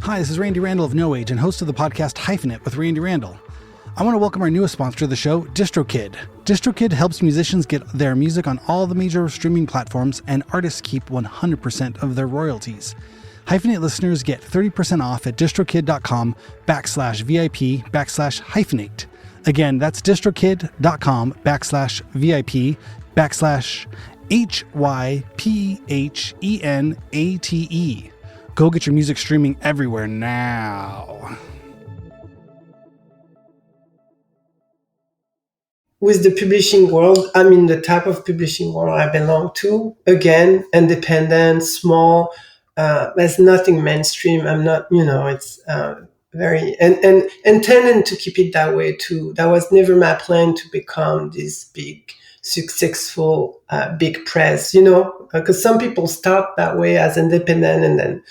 Hi, this is Randy Randall of No Age and host of the podcast Hyphenate with Randy Randall. I want to welcome our newest sponsor of the show, DistroKid. DistroKid helps musicians get their music on all the major streaming platforms, and artists keep 100% of their royalties. Hyphenate listeners get 30% off at distrokid.com/VIP/hyphenate. Again, that's distrokid.com/VIP/HYPHENATE. Go get your music streaming everywhere now. With the publishing world, I mean, the type of publishing world I belong to, again, independent, small, there's nothing mainstream. I'm not, it's very, and intending to keep it that way too. That was never my plan to become this big, successful, big press, because some people start that way as independent and then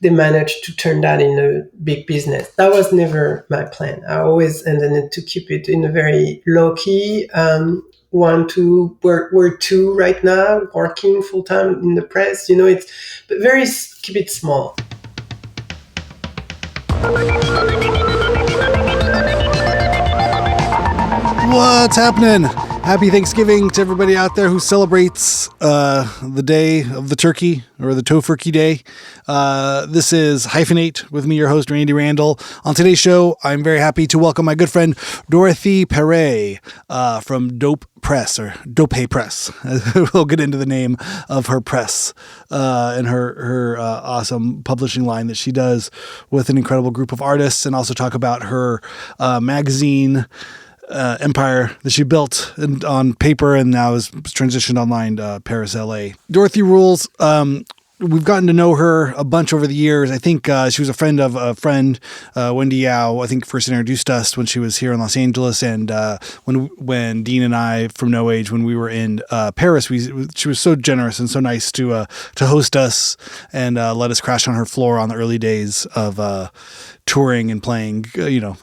they managed to turn that in a big business. That was never my plan. I always intended to keep it in a very low-key, we're two right now, working full-time in the press, but keep it small. What's happening? Happy Thanksgiving to everybody out there who celebrates the day of the turkey or the Tofurkey Day. This is Hyphenate with me, your host, Randy Randall. On today's show, I'm very happy to welcome my good friend, Dorothee Perret from Dope Press or Dope Press. We'll get into the name of her press and her awesome publishing line that she does with an incredible group of artists, and also talk about her magazine empire that she built on paper and now is transitioned online to Paris, LA. Dorothee rules. We've gotten to know her a bunch over the years. I think she was a friend of a friend, Wendy Yao, I think first introduced us when she was here in Los Angeles. And when Dean and I from No Age, when we were in Paris, she was so generous and so nice to host us and let us crash on her floor on the early days of touring and playing,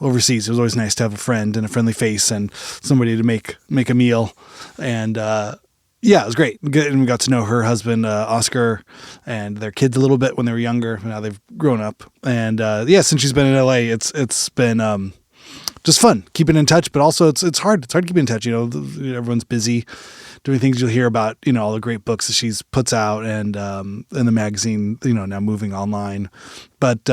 overseas. It was always nice to have a friend and a friendly face and somebody to make a meal. And yeah, it was great. And we got to know her husband, Oscar, and their kids a little bit when they were younger. Now they've grown up. And since she's been in LA, it's been just fun keeping in touch. But also it's hard. It's hard keeping in touch. Everyone's busy doing things. You'll hear about all the great books that she's puts out and the magazine. Now moving online, but.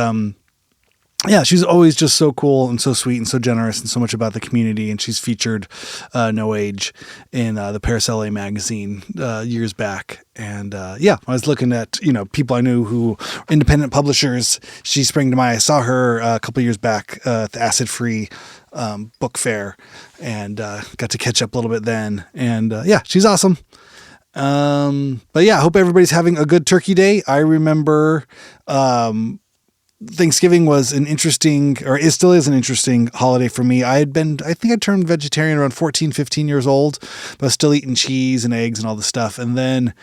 Yeah, she's always just so cool and so sweet and so generous and so much about the community. And she's featured No Age in the Paris LA magazine years back. And I was looking at, people I knew who independent publishers. She sprang to mind. I saw her a couple years back at the Acid Free book fair and got to catch up a little bit then. And she's awesome. But yeah, I hope everybody's having a good Turkey Day. I remember Thanksgiving was it still is an interesting holiday for me. I think I turned vegetarian around 14, 15 years old, but I was still eating cheese and eggs and all this stuff. And then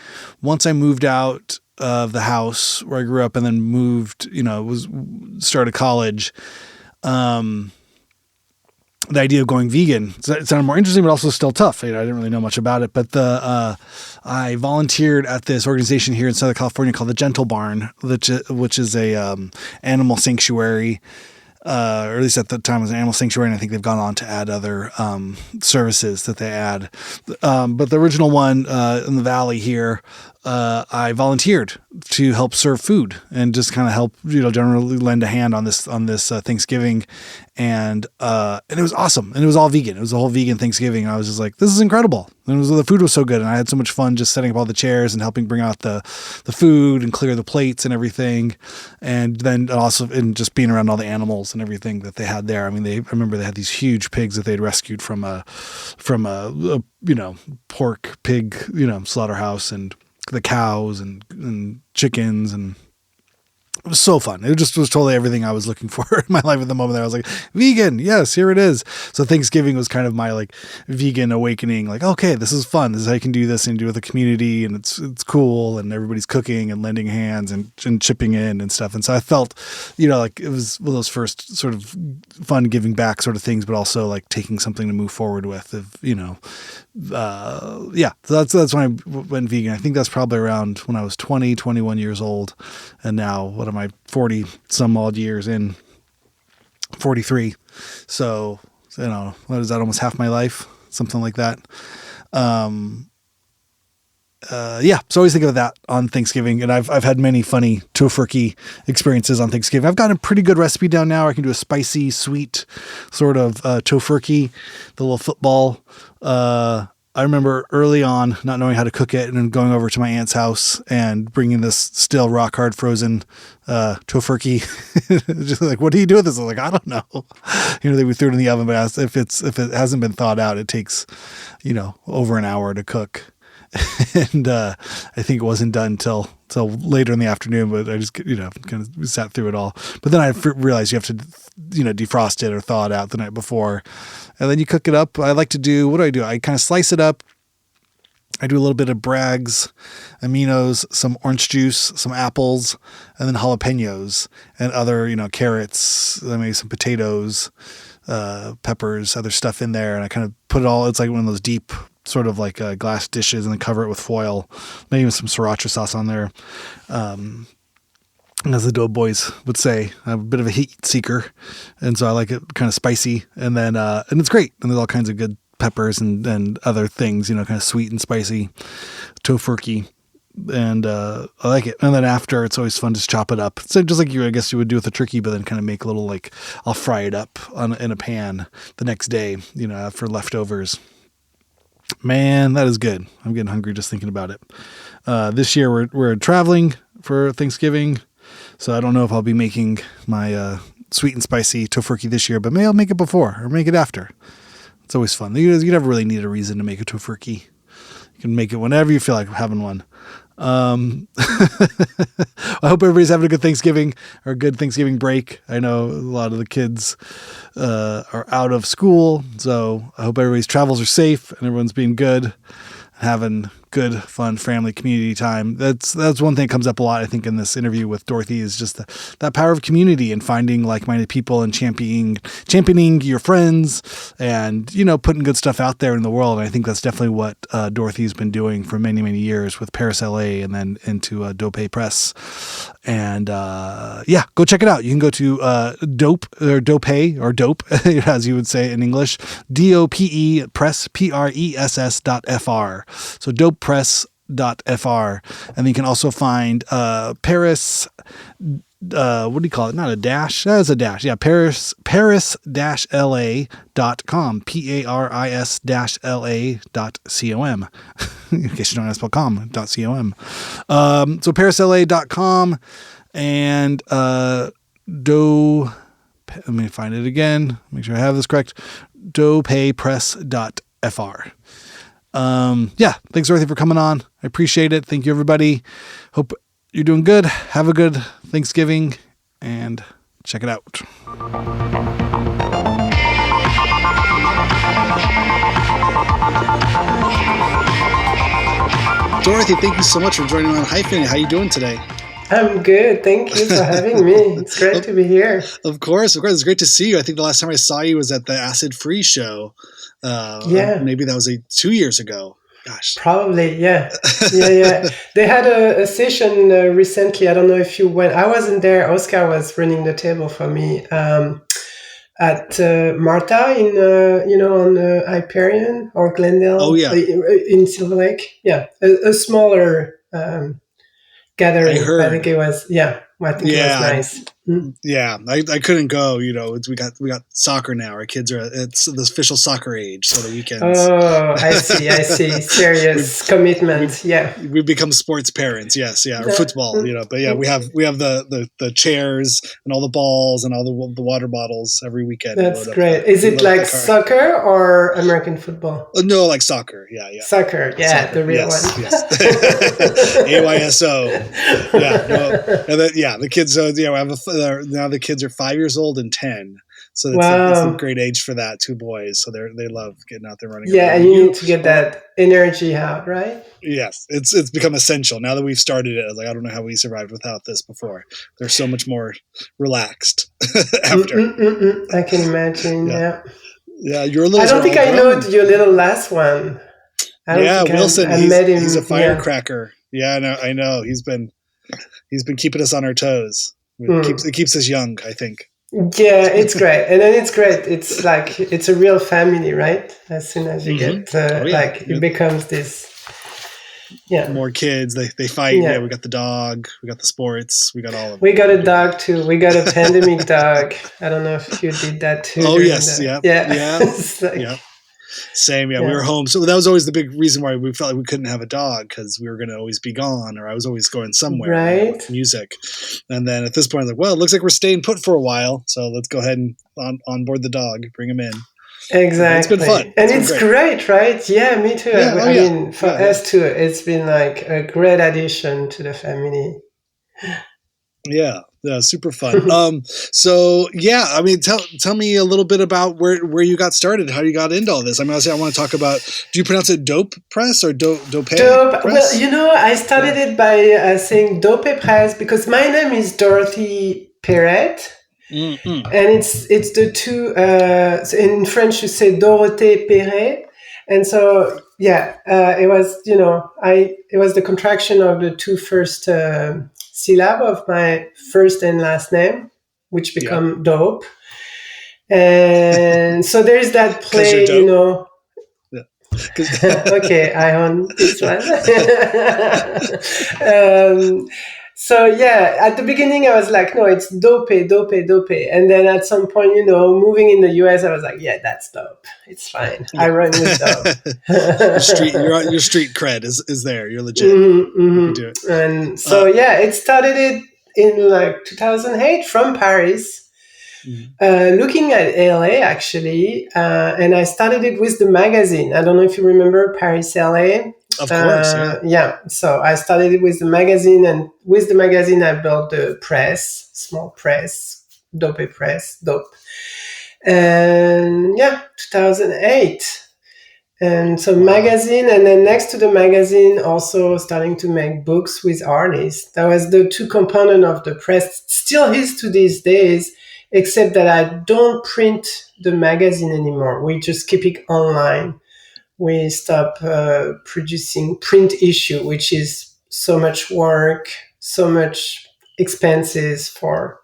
once I moved out of the house where I grew up and then started college, the idea of going vegan, it sounded more interesting, but also still tough. I didn't really know much about it, but I volunteered at this organization here in Southern California called the Gentle Barn, which is a animal sanctuary, or at least at the time it was an animal sanctuary, and I think they've gone on to add other services that they add. But the original one in the valley here, I volunteered to help serve food and just kind of help, generally lend a hand on this Thanksgiving. And it was awesome. And it was all vegan. It was a whole vegan Thanksgiving. And I was just like, this is incredible. And the food was so good. And I had so much fun just setting up all the chairs and helping bring out the food and clear the plates and everything. And then also just being around all the animals and everything that they had there. I mean, I remember they had these huge pigs that they'd rescued from a pork pig, slaughterhouse, and the cows and chickens, and it was so fun. It just was totally everything I was looking for in my life at the moment. I was like, vegan, yes, here it is. So Thanksgiving was kind of my vegan awakening. Okay, this is fun. This is how you can do this and do it with the community, and it's cool, and everybody's cooking and lending hands and chipping in and stuff. And so I felt, it was one of those first sort of fun giving back sort of things, but also taking something to move forward with. So that's when I went vegan. I think that's probably around when I was 20, 21 years old, and now what of my 40 some odd years in. 43. So, what is that? Almost half my life, something like that. So I always think of that on Thanksgiving, and I've had many funny tofurkey experiences on Thanksgiving. I've got a pretty good recipe down now. I can do a spicy, sweet sort of tofurkey, the little football. I remember early on not knowing how to cook it and then going over to my aunt's house and bringing this still rock hard frozen tofurkey. Just like, what do you do with this? I was like, I don't know. We threw it in the oven, but if it hasn't been thawed out, it takes, over an hour to cook. And I think it wasn't done till later in the afternoon, but I just kind of sat through it all. But then I realized you have to defrost it or thaw it out the night before, and then you cook it up. I like to do, what do? I kind of slice it up. I do a little bit of Bragg's aminos, some orange juice, some apples, and then jalapenos and other carrots, maybe some potatoes, peppers, other stuff in there, and I kind of put it all. It's like one of those deep sort of like glass dishes, and then cover it with foil, maybe with some sriracha sauce on there. As the Doughboys would say, I'm a bit of a heat seeker, and so I like it kind of spicy, and then and it's great. And there's all kinds of good peppers and other things, kind of sweet and spicy tofurkey, and I like it. And then after, it's always fun to chop it up. So just like I guess you would do with a turkey, but then kind of make a little, I'll fry it up in a pan the next day, for leftovers. Man, that is good. I'm getting hungry just thinking about it. This year we're traveling for Thanksgiving, so I don't know if I'll be making my sweet and spicy tofurkey this year, but maybe I'll make it before or make it after. It's always fun. You never really need a reason to make a tofurkey. You can make it whenever you feel like having one. I hope everybody's having a good Thanksgiving or a good Thanksgiving break. I know a lot of the kids are out of school, so I hope everybody's travels are safe and everyone's being good, having good, fun family community time. That's one thing that comes up a lot, I think, in this interview with Dorothee, is just that power of community and finding like-minded people and championing your friends and, putting good stuff out there in the world. And I think that's definitely what Dorothee's been doing for many, many years with Paris LA and then into Dorothee Press. And go check it out. You can go to Dope or Dope, as you would say in English, DOPE Press, PRESS.FR. So dopepress.fr. And then you can also find Paris, what do you call it? Not a dash. That is a dash. Yeah. Paris-LA.com. PARIS-LA.com. In case you don't know how to spell com. .com. So parisla.com and let me find it again. Make sure I have this correct. dopepress.fr. Thanks, Dorothee, for coming on. I appreciate it. Thank you, everybody. Hope you're doing good. Have a good Thanksgiving and check it out. Dorothee, thank you so much for joining me on Hyphenate. How are you doing today? I'm good. Thank you for having me. It's great to be here. Of course. It's great to see you. I think the last time I saw you was at the Acid Free show. Maybe that was 2 years ago. Gosh. Probably, yeah. They had a session recently. I don't know if you went. I wasn't there. Oscar was running the table for me at Marta on Hyperion or Glendale. Oh, yeah. In Silver Lake. Yeah, a smaller gathering. I think it was. Yeah, I think it was nice. Yeah, I couldn't go. We got soccer now. Our kids it's the official soccer age, so the weekends. Oh, I see. Serious commitment. Yeah, we've become sports parents. Yes, or football. But yeah, we have the chairs and all the balls and all the water bottles every weekend. That's great. Is it like soccer or American football? No, like soccer. Yeah. Soccer. Yeah, soccer. The real one. Yes. AYSO. Yeah. No, and then, the kids. We have now the kids are 5 years old and 10, so it's a great age for that. 2 boys, so they love getting out there running. Yeah, and you need to get that energy out, right? Yes, it's become essential now that we've started it. I was like, I don't know how we survived without this before. They're so much more relaxed after. I can imagine. Yeah, you're a little. I don't think I know your little last one. Wilson. I met him. He's a firecracker. Yeah, I know. He's been keeping us on our toes. It keeps us young, I think. Yeah, it's great. And then it's great. It's like, it's a real family, right? As soon as you get, it becomes this, more kids, they fight. Yeah, we got the dog, we got the sports, we got all of it. We got a dog too. We got a pandemic dog. I don't know if you did that too. Oh, yes. Yeah. Yeah. Same, yeah. We were home. So that was always the big reason why we felt like we couldn't have a dog, because we were going to always be gone, or I was always going somewhere, right? With music. And then at this point, I was like, well, it looks like we're staying put for a while. So let's go ahead and onboard the dog, bring him in. Exactly. It's been fun. And it's great, right? Yeah, me too. Yeah, I mean, for us too, it's been like a great addition to the family. Yeah, super fun. So yeah, I mean, tell me a little bit about where you got started, how you got into all this. I mean, I want to talk about. Do you pronounce it Dope Press or Dope? Dope. Well, I started it by saying Dope Press because my name is Dorothee Perret. Mm-hmm. And it's the two. In French, you say Dorothee Perret, and so it was it was the contraction of the two first syllable of my first and last name, which become dope. And so there's that play, Okay, I own this one. So at the beginning I was like, no, it's dope. And then at some point, moving in the US, I was like, yeah, that's dope. It's fine. I run with dope. Your street cred is there. You're legit. Mm-hmm. You can do it. And so, it started in like 2008 from Paris. Looking at LA actually, and I started it with the magazine. I don't know if you remember Paris LA. Of course, So I started it with the magazine, and with the magazine I built the press, small press, Dope, and 2008. And so magazine, and then next to the magazine, also starting to make books with artists. That was the two components of the press. Still is to these days, except that I don't print the magazine anymore. We just keep it online. We stop producing print issue, which is so much work, so much expenses for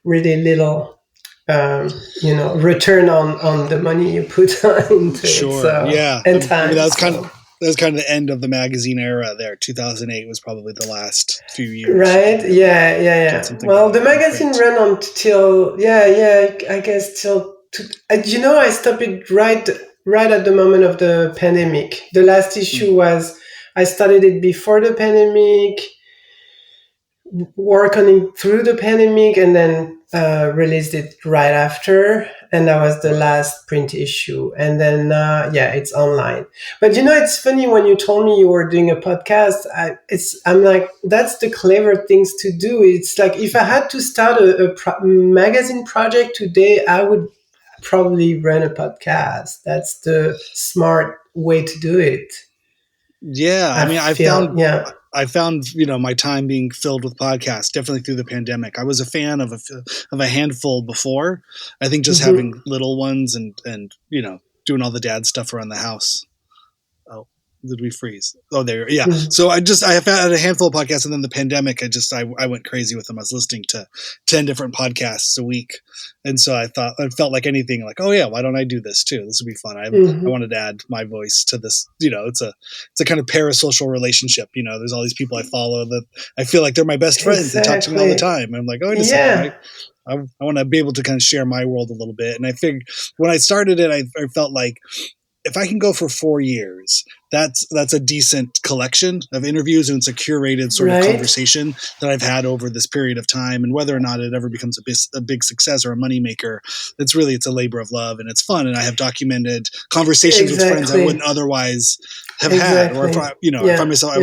really little, return on the money you put into it. So, and time. I mean, that was kind of the end of the magazine era there. 2008 was probably the last few years. Right? Yeah. Well, the magazine ran until, I guess till, I stopped it right at the moment of the pandemic. The last issue was, I started it before the pandemic, work on it through the pandemic, and then released it right after. And that was the last print issue. And then, it's online. But it's funny, when you told me you were doing a podcast, I'm like, that's the clever things to do. It's like, if I had to start a magazine project today, I would probably run a podcast. That's the smart way to do it. Yeah, I found my time being filled with podcasts definitely through the pandemic. I was a fan of a handful before. I think just having little ones and doing all the dad stuff around the house. Oh, did we freeze? Oh, there. Yeah. So I had a handful of podcasts, and then the pandemic, I went crazy with them. I was listening to 10 different podcasts a week. And so I felt like anything, like, oh yeah, why don't I do this too? This would be fun. I wanted to add my voice to this. It's a kind of parasocial relationship. There's all these people I follow that I feel like they're my best friends. They talk to me all the time. And I'm like, oh, wait a second. I want to be able to kind of share my world a little bit. And I figured when I started it, I felt like, if I can go for 4 years, that's a decent collection of interviews, and it's a curated sort of conversation that I've had over this period of time. And whether or not it ever becomes a big success or a moneymaker, it's a labor of love, and it's fun. And I have documented conversations with friends I wouldn't otherwise have had, or if I myself,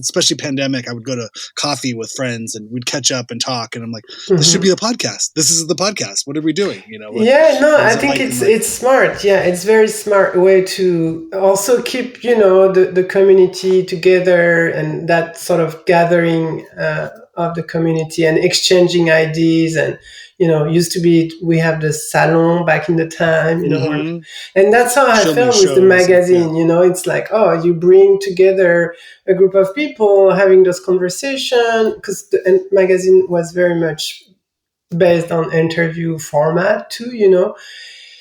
especially pandemic, I would go to coffee with friends and we'd catch up and talk. And I'm like, this should be the podcast. This is the podcast. What are we doing? I think it's smart. Yeah, it's very smart way to also keep, the community together, and that sort of gathering of the community and exchanging ideas. And used to be we have the salon back in the time, and that's how I Show me felt with the shows. magazine. It's like, oh, you bring together a group of people having those conversations, because the magazine was very much based on interview format too,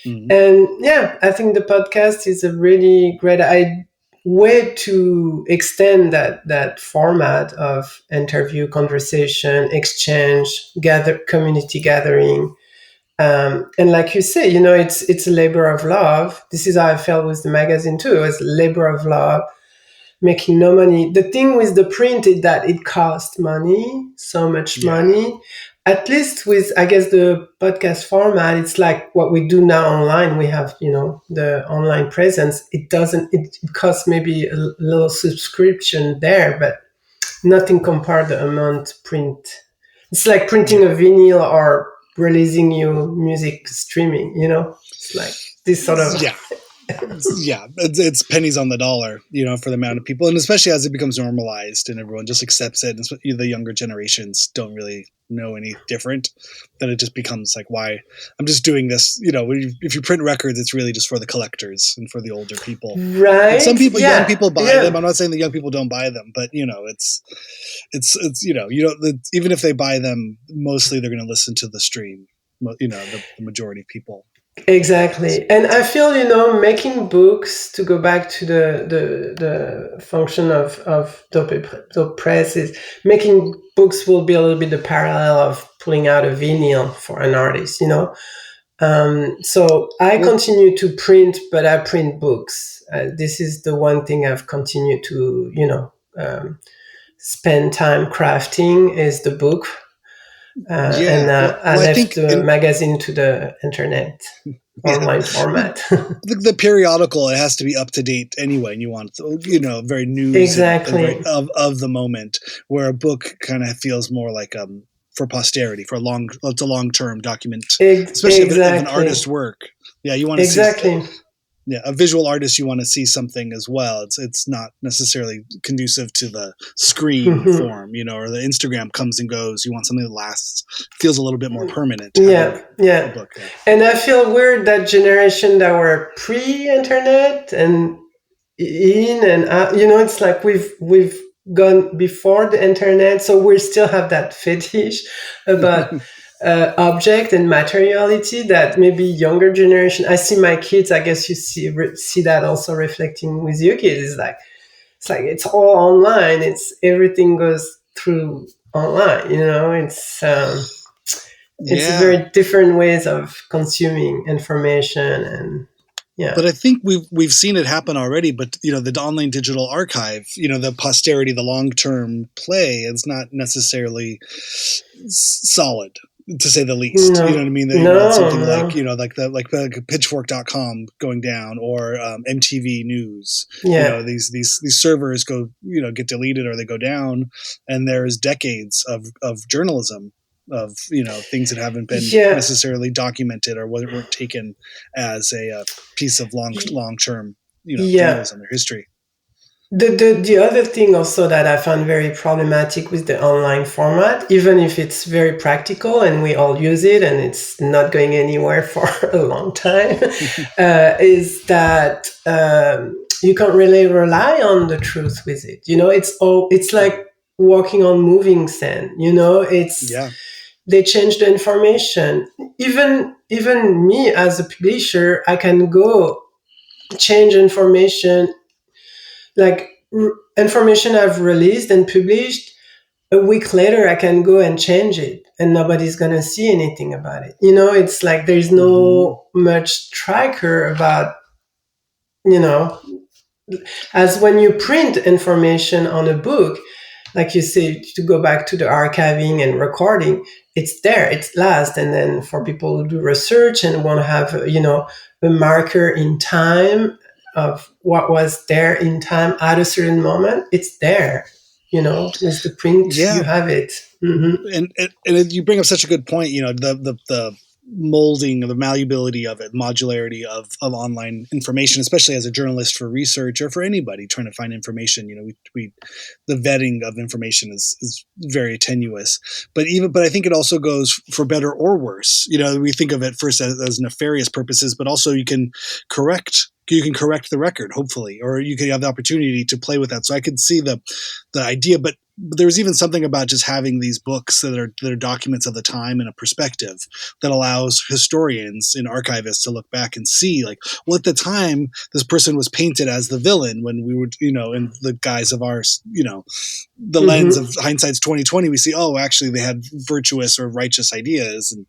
And yeah, I think the podcast is a really great way to extend that format of interview, conversation, exchange, community gathering. And like you say, it's a labor of love. This is how I felt with the magazine too. It's a labor of love, making no money. The thing with the print is that it costs money, so much money. At least with, I guess, the podcast format, it's like what we do now online. We have, the online presence. It costs maybe a little subscription there, but nothing compared to the amount print. It's like printing a vinyl or releasing your music streaming, It's like this sort of... It's pennies on the dollar, for the amount of people, and especially as it becomes normalized and everyone just accepts it, and the younger generations don't really know any different, then it just becomes like, why I'm just doing this. If you print records, it's really just for the collectors and for the older people, right? And some people, young people buy them. I'm not saying that young people don't buy them, but it's even if they buy them, mostly they're going to listen to the stream. The majority of people. Exactly. And I feel, making books, to go back to the function of Dorothee Press, is making books will be a little bit the parallel of pulling out a vinyl for an artist, So I continue to print, but I print books. This is the one thing I've continued to, spend time crafting, is the book. I left the magazine to the internet online format. The periodical, it has to be up to date anyway, and you want very news exactly and of the moment, where a book kind of feels more like for posterity, it's a long-term document, especially if an artist's work. You want to see a visual artist, you want to see something as well. It's not necessarily conducive to the screen form, or the Instagram comes and goes. You want something that lasts, feels a little bit more permanent. A book, And I feel we're that generation that were pre-internet and in and out. It's like we've gone before the internet, so we still have that fetish about object and materiality that maybe younger generation. I see my kids. I guess you see that also reflecting with your kids. It's all online. Everything goes through online. It's very different ways of consuming information and. Yeah. But I think we've seen it happen already. But the online digital archive, the posterity, the long-term play, is not necessarily solid, to say the least. No. You know what I mean? That you want something like pitchfork.com going down, or MTV News. These servers get deleted or they go down, and there's decades of journalism of things that haven't been necessarily documented or weren't taken as a piece of long-term journalism or history. The other thing also that I found very problematic with the online format, even if it's very practical and we all use it and it's not going anywhere for a long time, is that you can't really rely on the truth with it. It's like walking on moving sand. They change the information. Even me as a publisher, I can go change information, like information I've released and published. A week later, I can go and change it, and nobody's gonna see anything about it. It's like there's no much tracker about, as when you print information on a book. Like you say, to go back to the archiving and recording, it's there, it's last. And then for people who do research and want to have, a marker in time of what was there in time at a certain moment, it's there. With the print, you have it. And you bring up such a good point. The molding, the malleability of it, modularity of online information, especially as a journalist for research or for anybody trying to find information. We the vetting of information is very tenuous. But I think it also goes for better or worse. We think of it first as nefarious purposes, but also you can correct the record, hopefully, or you can have the opportunity to play with that. So I could see the idea, but there's even something about just having these books that are documents of the time and a perspective that allows historians and archivists to look back and see, like, well, at the time this person was painted as the villain when we were, in the guise of our, the lens of hindsight's 2020, we see, oh, actually they had virtuous or righteous ideas, and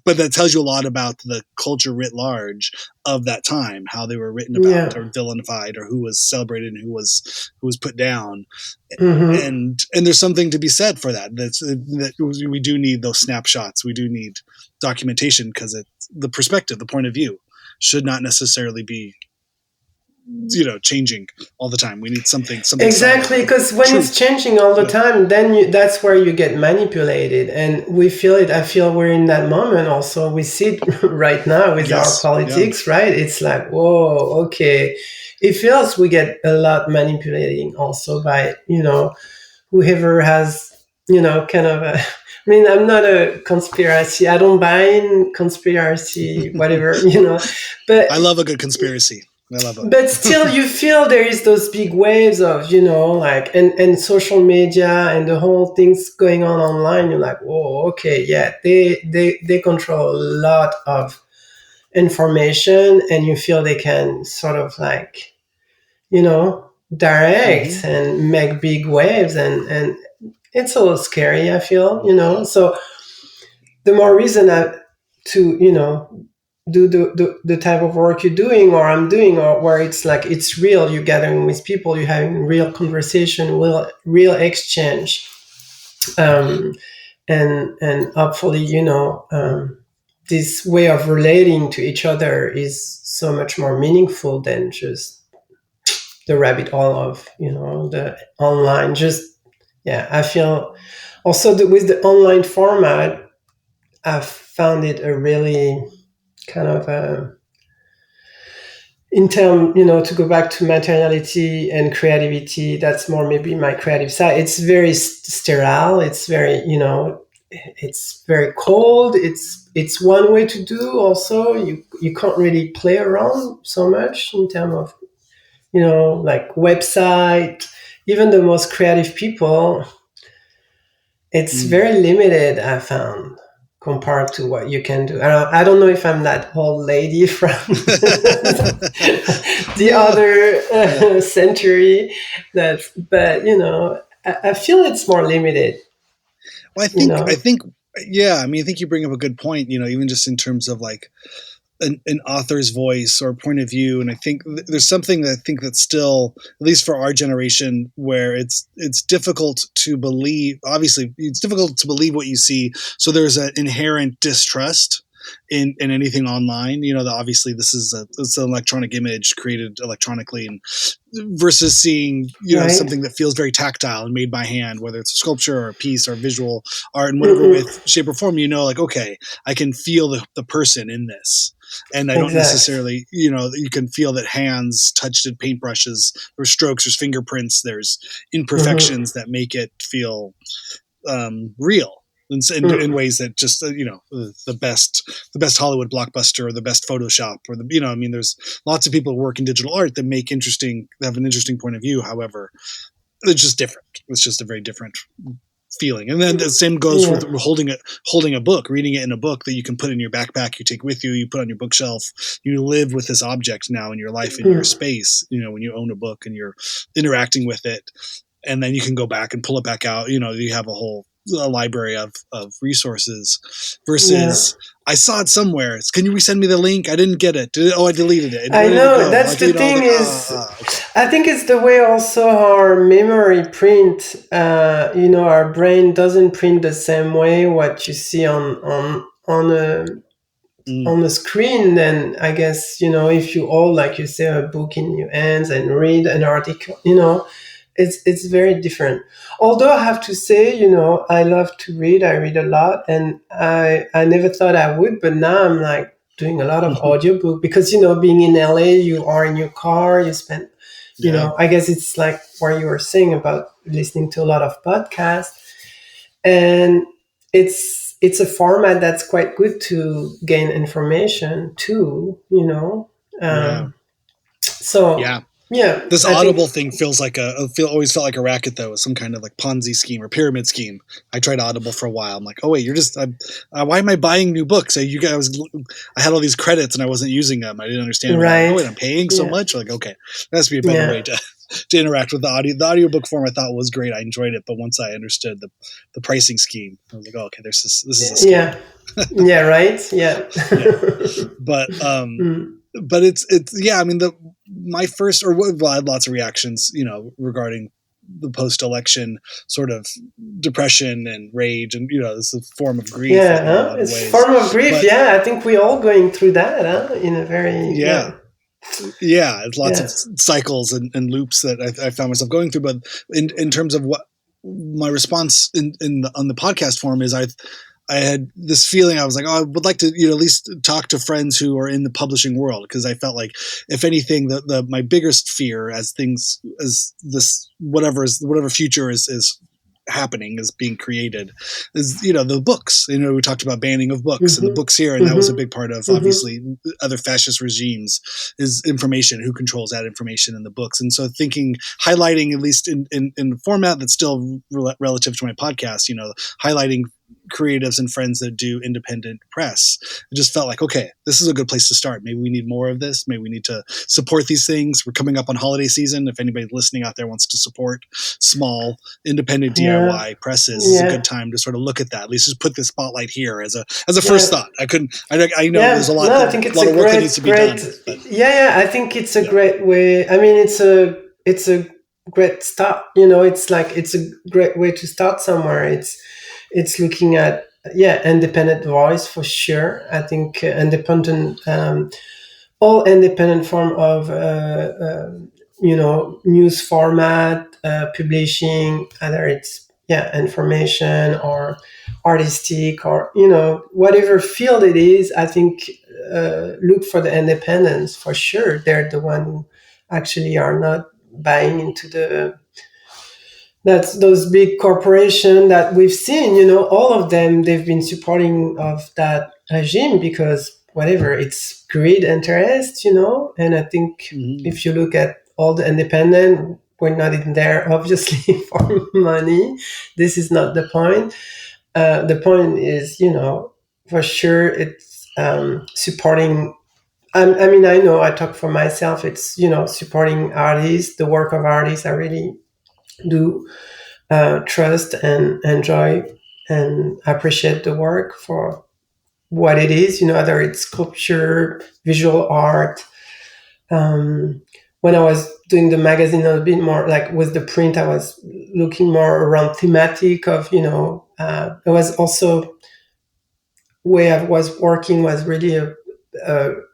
but that tells you a lot about the culture writ large of that time, how they were written about or villainified, or who was celebrated and who was put down. And there's something to be said for that. That we do need those snapshots. We do need documentation, because it's the perspective, the point of view should not necessarily be changing all the time. We need something exactly, because when it's changing all the time, then that's where you get manipulated, and we feel it. I feel we're in that moment also. We see it right now with our politics, right? It's like, whoa, okay. It feels we get a lot manipulating also by whoever has kind of a, I mean, I'm not a conspiracy. I don't buy in conspiracy, whatever, but I love a good conspiracy. I love it. But still, you feel there is those big waves of, like, and social media and the whole things going on online. You're like, whoa, okay, yeah, they control a lot of information, and you feel they can sort of like, direct and make big waves, and it's a little scary, I feel, so the more reason to, do the type of work you're doing or I'm doing, or where it's like, it's real, you're gathering with people, you're having real conversation, real exchange, and hopefully, this way of relating to each other is so much more meaningful than just the rabbit hole of, the online. I feel also that with the online format, I've found it a really kind of in term, to go back to materiality and creativity, that's more maybe my creative side. It's very sterile. It's very, it's very cold. It's one way to do. Also, you can't really play around so much in terms of, like website. Even the most creative people, it's very limited, I found, compared to what you can do. I don't know if I'm that old lady from the other century, but I feel it's more limited. Well, I think, yeah. I mean, I think you bring up a good point. Even just in terms of like an author's voice or point of view, and I think there's something that I think that's still, at least for our generation, where it's difficult to believe. Obviously, it's difficult to believe what you see. So there's an inherent distrust in anything online. That obviously this is it's an electronic image created electronically, and versus seeing something that feels very tactile and made by hand, whether it's a sculpture or a piece or visual art in whatever with shape or form. Like, okay, I can feel the person in this. And I don't necessarily, you can feel that hands touched at paintbrushes, there's strokes, there's fingerprints, there's imperfections that make it feel real in ways that just, the best Hollywood blockbuster or the best Photoshop or there's lots of people who work in digital art that have an interesting point of view. However, it's just different. It's just a very different feeling. And then the same goes with holding a book, reading it in a book that you can put in your backpack, you take with you, you put on your bookshelf. You live with this object now in your life, in your space, when you own a book and you're interacting with it, and then you can go back and pull it back out. You have a library of resources versus I saw it somewhere. Can you resend me the link? I didn't get it. I deleted it. I know. That's the thing is, I think it's the way also our memory print, our brain doesn't print the same way what you see on the screen. Then I guess, if you hold, like you say, a book in your hands and read an article, it's very different. Although I have to say, I love to read. I read a lot, and I never thought I would, but now I'm like doing a lot of audiobook because being in LA, you are in your car, you spend, Yeah. I guess it's like what you were saying about listening to a lot of podcasts, and it's a format that's quite good to gain information too. Yeah. So Yeah. yeah, This I think. Audible thing feels like always felt like a racket though, some kind of like Ponzi scheme or pyramid scheme. I tried Audible for a while. I'm like, oh wait, you're just why am I buying new books? I had all these credits and I wasn't using them. I didn't understand. Like, oh Right. wait, I'm paying so Yeah. much. Like, okay, there has to be a better Yeah. way to interact with the audio. The audiobook form I thought was great. I enjoyed it, but once I understood the pricing scheme, I was like, oh, okay, this is a scam. Yeah. Yeah. Right. Yeah. But Mm. but it's yeah. I mean, my first I had lots of reactions, regarding the post-election sort of depression and rage, and it's a form of grief Yeah. in a lot of It's ways. form of grief. But Yeah. I think we're all going through that, in a very, yeah, yeah, it's lots of yeah. cycles and loops that I found myself going through. But in terms of what my response on the podcast form is, I had this feeling. I was like, oh, I would like to, at least talk to friends who are in the publishing world, because I felt like, if anything, my biggest fear as this whatever future is happening, is being created, is the books. We talked about banning of books and the Mm-hmm. books here, and that was a Mm-hmm. big part of Mm-hmm. obviously other fascist regimes, is information, who controls that information in the books. And so highlighting, at least in a format that's still relative to my podcast, highlighting creatives and friends that do independent press. It just felt like, okay, this is a good place to start. Maybe we need more of this. Maybe we need to support these things. We're coming up on holiday season. If anybody listening out there wants to support small independent DIY presses, this is a good time to sort of look at that. At least just put the spotlight here as a first thought. I know there's a lot I think it's of a work that needs to be done. But yeah, I think it's a great way. I mean, it's a great start. It's like it's a great way to start somewhere. It's looking at independent voice for sure. I think independent, all independent form of news format, publishing, either it's information or artistic, or whatever field it is. I think look for the independence for sure. They're the one who actually are not buying into that's those big corporations that we've seen. All of them, they've been supporting of that regime because whatever, it's greed interest. And I think if you look at all the independent, we're not in there obviously for money. This is not the point. The point is, for sure, it's supporting. I mean, I know I talk for myself. It's supporting artists, the work of artists. I really do trust and enjoy and appreciate the work for what it is. Whether it's sculpture, visual art. When I was doing the magazine, a bit more like with the print, I was looking more around thematic of, it was also way I was working was really a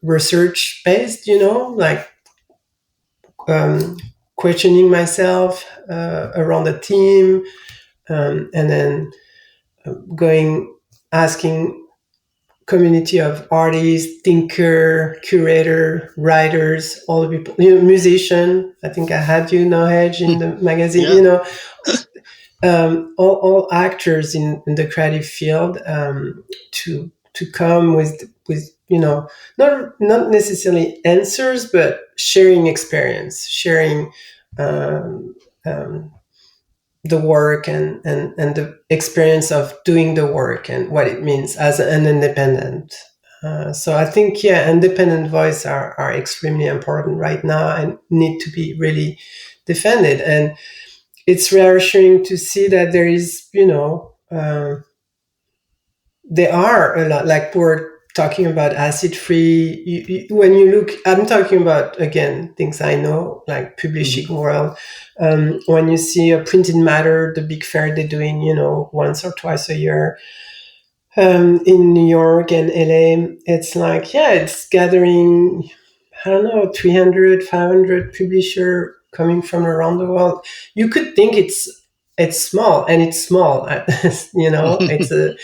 research based, like questioning myself around the theme, and then asking community of artists, thinker, curator, writers, all the people, musician. I think I had Hedge in the magazine. All actors in the creative field, to come with not necessarily answers, but sharing experience, sharing um, um, the work and the experience of doing the work and what it means as an independent. So I think, independent voice are extremely important right now and need to be really defended. And it's reassuring to see that there is, there are a lot, like we're talking about acid free. When you look, I'm talking about, again, things I know, like publishing world. When you see a printed matter, the big fair they're doing, once or twice a year, in New York and LA, it's like, it's gathering, I don't know, 300, 500 publisher coming from around the world. You could think it's small, and it's small, it's a,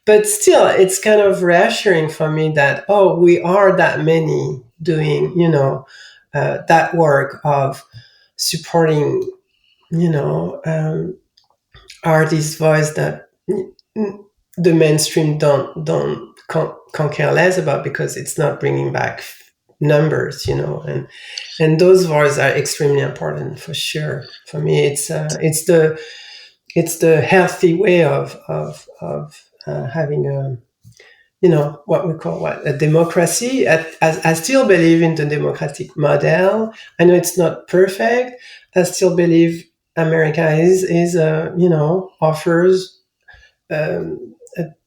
but still, it's kind of reassuring for me that, oh, we are that many doing, that work of supporting, artist voice that the mainstream can't care less about, because it's not bringing back numbers, and those voices are extremely important, for sure. For me, it's the healthy way of having a, what we call a democracy. I still believe in the democratic model. I know it's not perfect. I still believe America is offers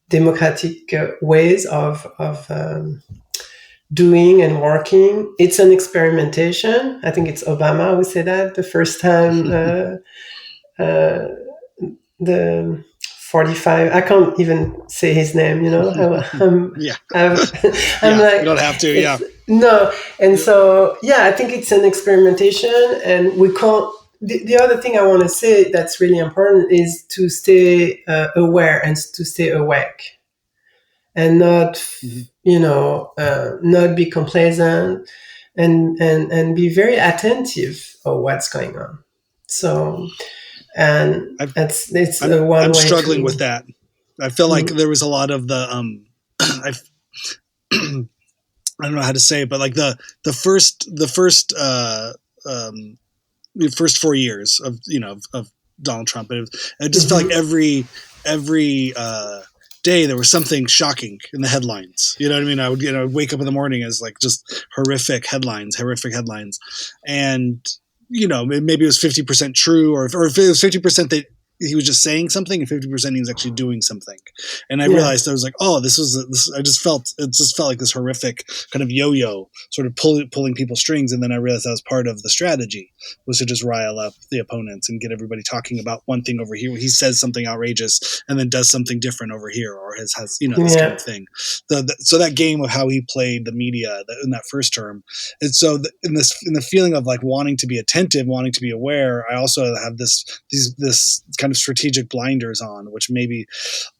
democratic ways of doing and working. It's an experimentation. I think it's Obama who said that the first time. The 45, I can't even say his name, Yeah. I'm Yeah, like, you don't have to. Yeah. No. And so, I think it's an experimentation, and we can't. The other thing I want to say that's really important is to stay aware and to stay awake, and not, not be complacent, and be very attentive of what's going on. So, and it's one I'm way struggling to, with that. I feel like there was a lot of the I don't know how to say it, but like the first 4 years of of Donald Trump, it just felt like every day there was something shocking in the headlines. You know what I mean? I would wake up in the morning as like just horrific headlines, and maybe it was 50% true, or if it was 50% that he was just saying something and 50% he was actually doing something. And I realized I was like, oh, this. I just felt like this horrific kind of yo-yo, sort of pulling people's strings. And then I realized that was part of the strategy, was to just rile up the opponents and get everybody talking about one thing over here. He says something outrageous and then does something different over here, or has this kind of thing. So that game of how he played the media in that first term, and so in the feeling of like wanting to be attentive, wanting to be aware, I also have this kind of strategic blinders on, which maybe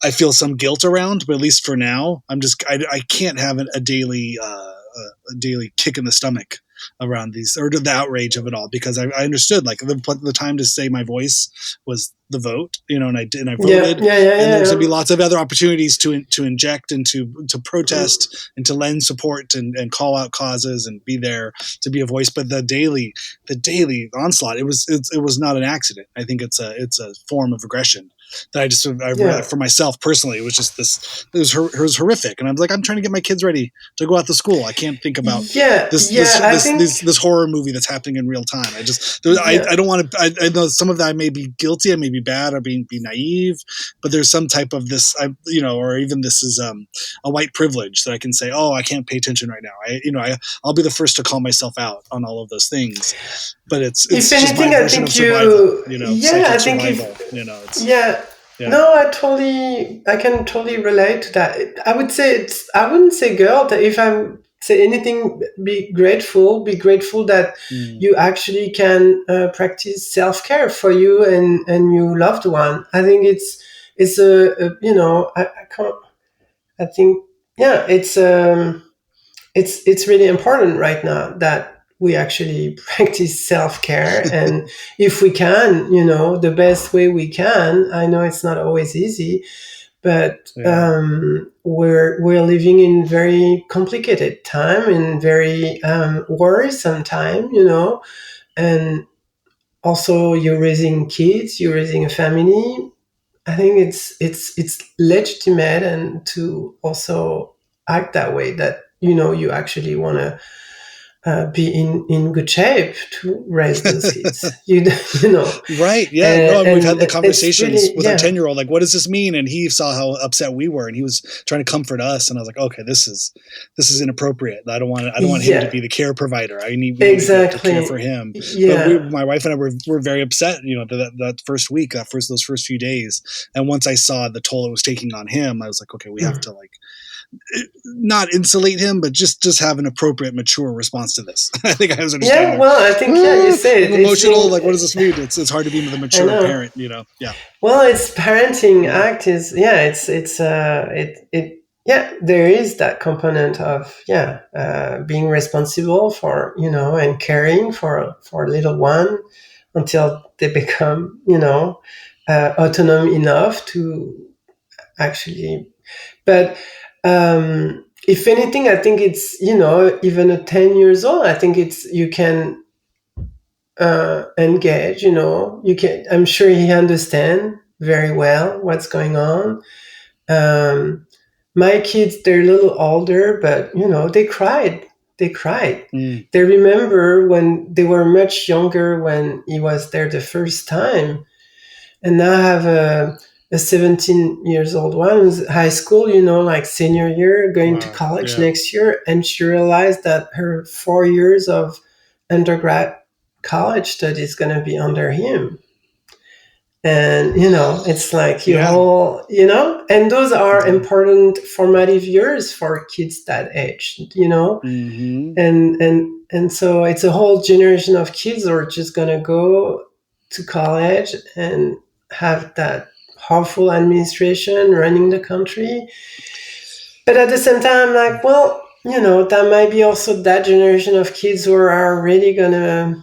I feel some guilt around, but at least for now, I can't have a daily kick in the stomach around these, or the outrage of it all, because I understood like the time to say my voice was the vote, and I voted, and there's gonna be lots of other opportunities to inject and to protest and to lend support and call out causes and be there to be a voice. But the daily onslaught, it was not an accident. I think it's a form of aggression that for myself personally, it was just it was horrific. And I'm like, I'm trying to get my kids ready to go out to school. I can't think about this horror movie that's happening in real time. I don't want to, I know some of that I may be guilty, I may be bad, or be naive, but there's some type of this, or even this is a white privilege that I can say, oh, I can't pay attention right now. I'll be the first to call myself out on all of those things. But it's if just anything, my I version think of survival, I think survival. No, I can totally relate to that. I I wouldn't say guilt. If I say anything, be grateful that you actually can practice self-care for you and your loved one. I think it's I can't, I think, it's really important right now that we actually practice self-care. And if we can, the best way we can. I know it's not always easy, but we're living in very complicated time, and very worrisome time, and also you're raising kids, you're raising a family. I think it's legitimate, and to also act that way, that you actually want to be in good shape to raise those kids. Right. Yeah. No, and we've had the it's conversations really, with our 10-year-old, like, what does this mean? And he saw how upset we were, and he was trying to comfort us. And I was like, okay, this is inappropriate. I don't want him to be the care provider. We need to care for him. Yeah. But my wife and I were very upset, that first week, those first few days. And once I saw the toll it was taking on him, I was like, okay, we have to not insulate him, but just have an appropriate, mature response response to this. I think I was Yeah, understanding. well, I think you say it. I'm It's emotional. being, Like, what does this mean? It's hard to be the I mature know. parent. Yeah. Well, it's parenting Yeah. act is yeah, there is that component of being responsible for, and caring for little one until they become, autonomous enough to actually. But if anything, I think it's, even at 10 years old, I think it's, you can engage, you can, I'm sure he understand very well what's going on. um, my kids, they're a little older, but they cried. Mm. They remember when they were much younger, when he was there the first time. And now I have a 17 years old one who's high school, like senior year, going to Wow. college Yeah. next year. And she realized that her 4 years of undergrad college study is going to be under him. And, it's like you Yeah. whole, and those are important formative years for kids that age, Mm-hmm. and so it's a whole generation of kids who are just going to go to college and have that powerful administration running the country. But at the same time, I'm like, well, that might be also that generation of kids who are already going to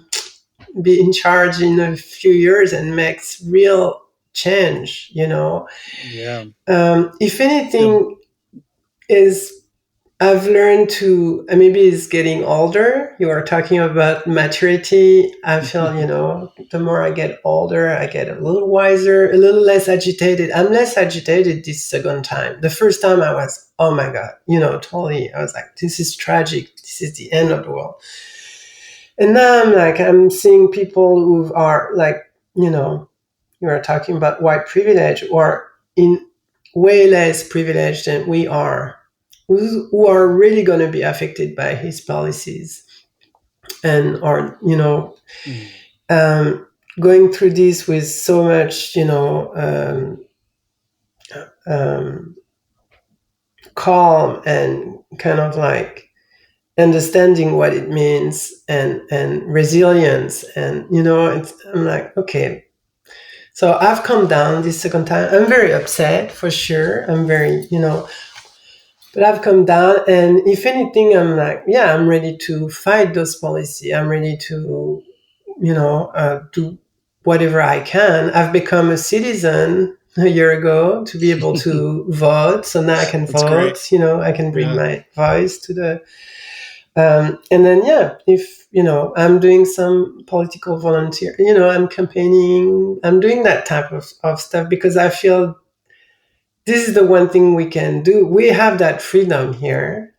be in charge in a few years and makes real change. Yeah. If anything, is I've learned to, maybe it's getting older. You are talking about maturity. I feel, the more I get older, I get a little wiser, a little less agitated. I'm less agitated this second time. The first time I was, oh my God, totally. I was like, this is tragic. This is the end of the world. And now I'm seeing people who are like, you are talking about white privilege, or in way less privileged than we are, who are really going to be affected by his policies, and are, um, going through this with so much, um, calm, and kind of like understanding what it means, and resilience. And, I'm like, okay. So I've come down this second time. I'm very upset, for sure. I'm very, but I've come down, and if anything, I'm like, yeah, I'm ready to fight those policy. I'm ready to, do whatever I can. I've become a citizen a year ago to be able to vote. So now I can That's great. vote. I can bring Yeah. my voice to the. And then, if, I'm doing some political volunteer, I'm campaigning, I'm doing that type of stuff, because I feel this is the one thing we can do. We have that freedom here.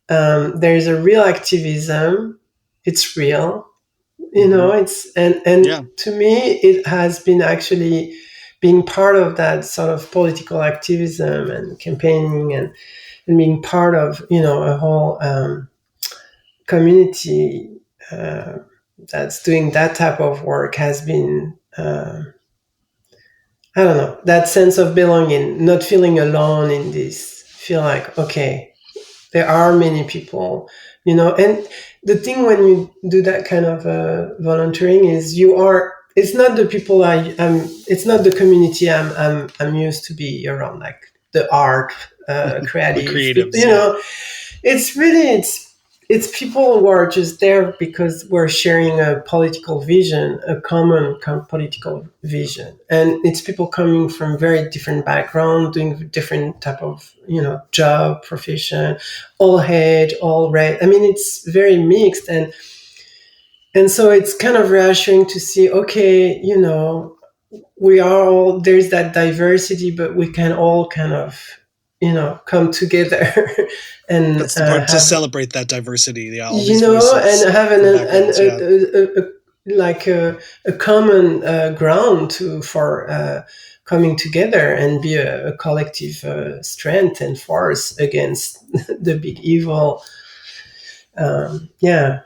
There is a real activism. It's real, it's, and Yeah. to me, it has been actually being part of that sort of political activism and campaigning, and being part of, a whole, community that's doing that type of work has been, I don't know, that sense of belonging, not feeling alone in this, feel like, okay, there are many people, and the thing when you do that kind of volunteering is, it's not the people it's not the community I'm used to be around, like the art, The creative, creatives. it's really, it's people who are just there because we're sharing a political vision, a common political vision, and it's people coming from very different background, doing different type of, job, profession, all age, all race. I mean, it's very mixed, and so it's kind of reassuring to see, okay, we are all, there's that diversity, but we can all kind of, come together and That's the part, to have, celebrate that diversity. Yeah, all these voices and have from backgrounds. Yeah. like a common ground for coming together and be a collective strength and force against the big evil, yeah,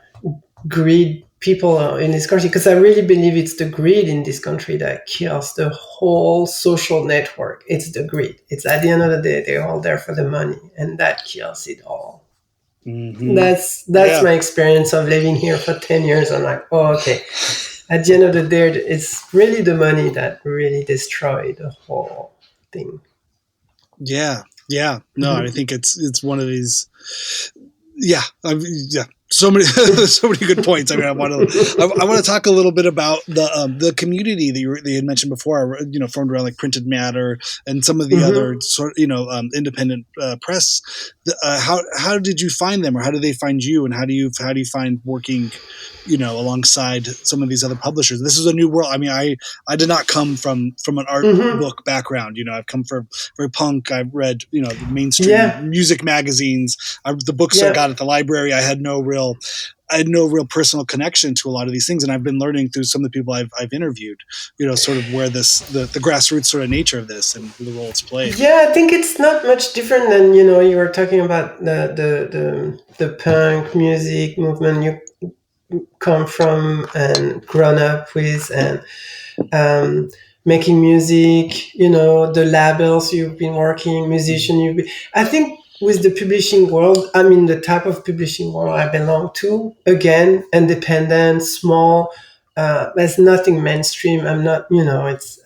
greed people in this country, because I really believe it's the greed in this country that kills the whole social network. It's the greed. It's, at the end of the day, they're all there for the money, and that kills it all. That's Yeah. my experience of living here for 10 years. I'm like, oh, okay. At the end of the day, it's really the money that really destroyed the whole thing. Yeah. Yeah. No, I Mhm. think it's one of these. Yeah. Yeah. So many, so many good points. I mean, I want to talk a little bit about the community that you had mentioned before. Formed around like printed matter and some of the other Mhm. sort, independent press. How did you find them, or how do they find you, and how do you find working, alongside some of these other publishers? This is a new world. I mean, I did not come from an art Mhm. book background. I've come from very punk. I've read the mainstream Yeah. music magazines. The books I Yeah. got at the library. I had no real personal connection to a lot of these things, and I've been learning through some of the people I've interviewed, sort of where the grassroots sort of nature of this and the role it's played. Yeah, I think it's not much different than you were talking about the punk music movement you come from and grown up with, and um, making music. The labels you've been working, musician you've been. I think with the publishing world, I mean the type of publishing world I belong to. Again, independent, small. There's nothing mainstream. I'm not. It's.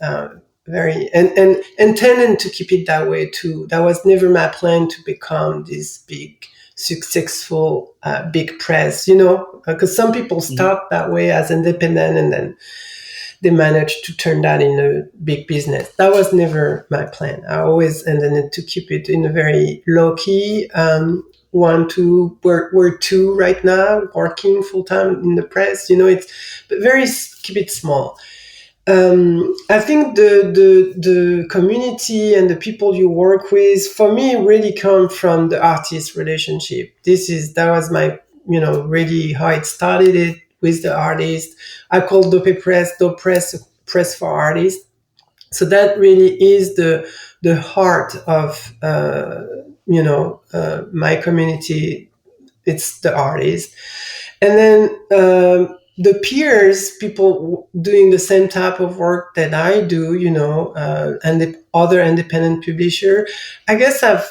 Very and intending to keep it that way too. That was never my plan to become this big successful big press, because some people Mm-hmm. start that way as independent and then they managed to turn that in a big business. That was never my plan. I always intended to keep it in a very low key. One, two, we're two right now working full time in the press. It's but very keep it small. I think the community and the people you work with, for me, really come from the artist relationship. That was my, really how it started it with the artist. I call Dope Press, Dope Press for Artists. So that really is the heart of, my community. It's the artist. And then the peers, people doing the same type of work that I do, and the other independent publisher, I guess I've,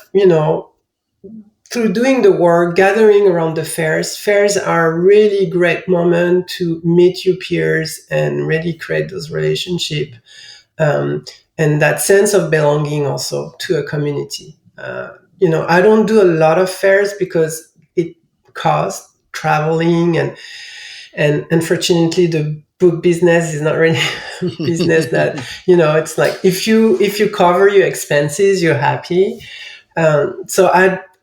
through doing the work, gathering around the fairs. Fairs are a really great moment to meet your peers and really create those relationships, um, and that sense of belonging also to a community. I don't do a lot of fairs because it costs traveling, and unfortunately the book business is not really a business that, it's like if you cover your expenses, you're happy. So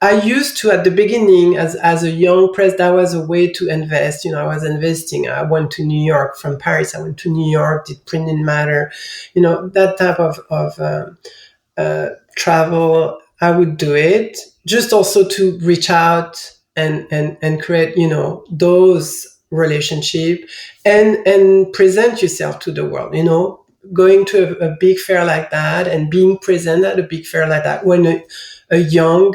I used to, at the beginning, as a young press, that was a way to invest. I was investing. I went to New York from Paris. I went to New York, did printing matter, that type of travel. I would do it just also to reach out and create, those relationship, and present yourself to the world. Going to a big fair like that and being present at a big fair like that when a young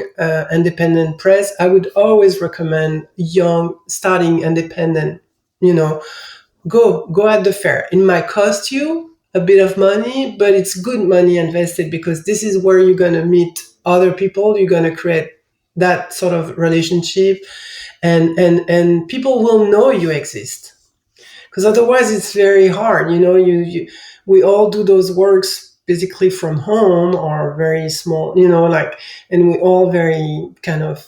independent press, I would always recommend young starting independent, you know go at the fair. It might cost you a bit of money, but it's good money invested, because this is where you're going to meet other people. You're going to create that sort of relationship, and people will know you exist, because otherwise it's very hard. We all do those works basically from home, or very small, like, and we all very kind of,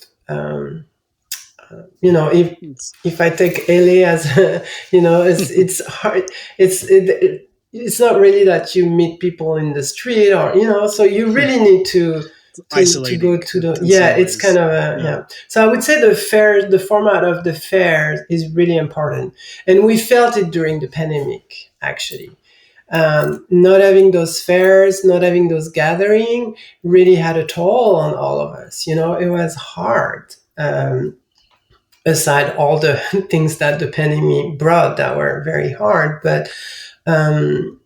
if I take LA as it's hard. It's not really that you meet people in the street, or so you really need to go Isolating to the, in yeah, some it's kind ways. of Yeah. yeah. So I would say the format of the fair is really important, and we felt it during the pandemic, actually. Not having those fairs, not having those gathering, really had a toll on all of us. It was hard. Aside all the things that the pandemic brought that were very hard, but um,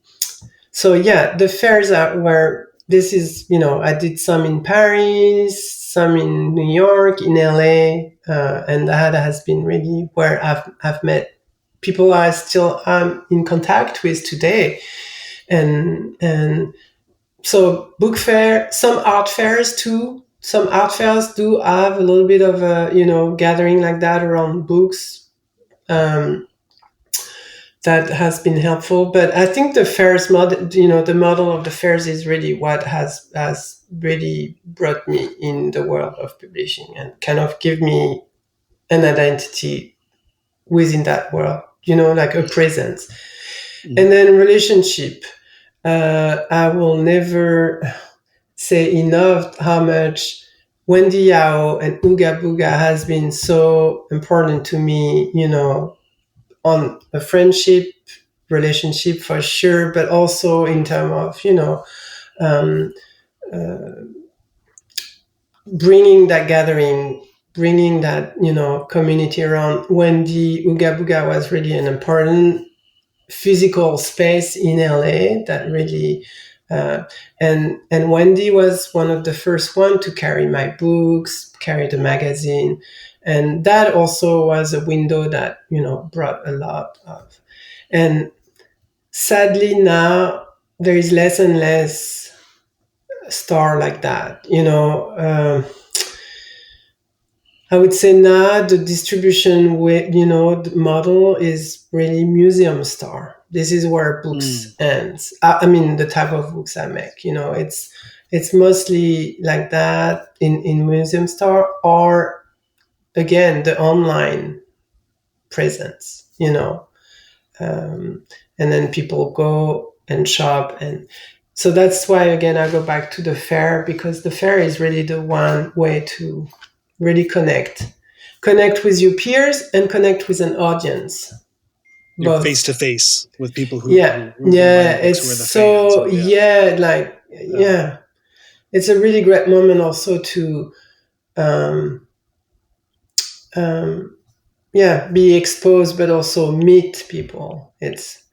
so yeah, the fairs are where this is. I did some in Paris, some in New York, in LA, and that has been really where I've met people I still am in contact with today, and so book fair, some art fairs too. some art fairs do have a little bit of a, gathering like that around books. Um, that has been helpful. But I think the fairs model, the model of the fairs is really what has really brought me in the world of publishing and kind of give me an identity within that world, like a presence. And then relationship. I will never say enough how much Wendy Yao and Ooga Booga has been so important to me, on a friendship relationship for sure, but also in terms of, um, uh, bringing that gathering, bringing that, community around. Wendy Ooga Booga was really an important physical space in LA that really and Wendy was one of the first one to carry my books, carry the magazine, and that also was a window that brought a lot of. And sadly now there is less and less star like that. I would say now the distribution the model is really museum star. This is where books ends. I mean, the type of books I make, it's mostly like that in museum star, or again, the online presence, and then people go and shop. And so that's why, again, I go back to the fair, because the fair is really the one way to really connect with your peers and connect with an audience. You're face to face with people who it's so fans, it's a really great moment also to be exposed, but also meet people. It's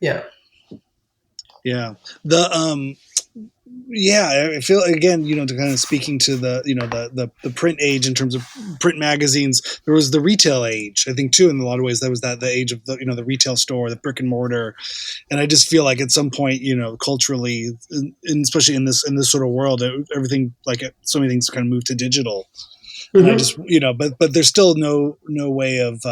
I feel, again, to kind of speaking to the print age in terms of print magazines, there was the retail age, I think, too. In a lot of ways, that was the age of the retail store, the brick and mortar. And I just feel like at some point, culturally, and especially in this sort of world, everything, like so many things kind of moved to digital. And I just, but there's still no way of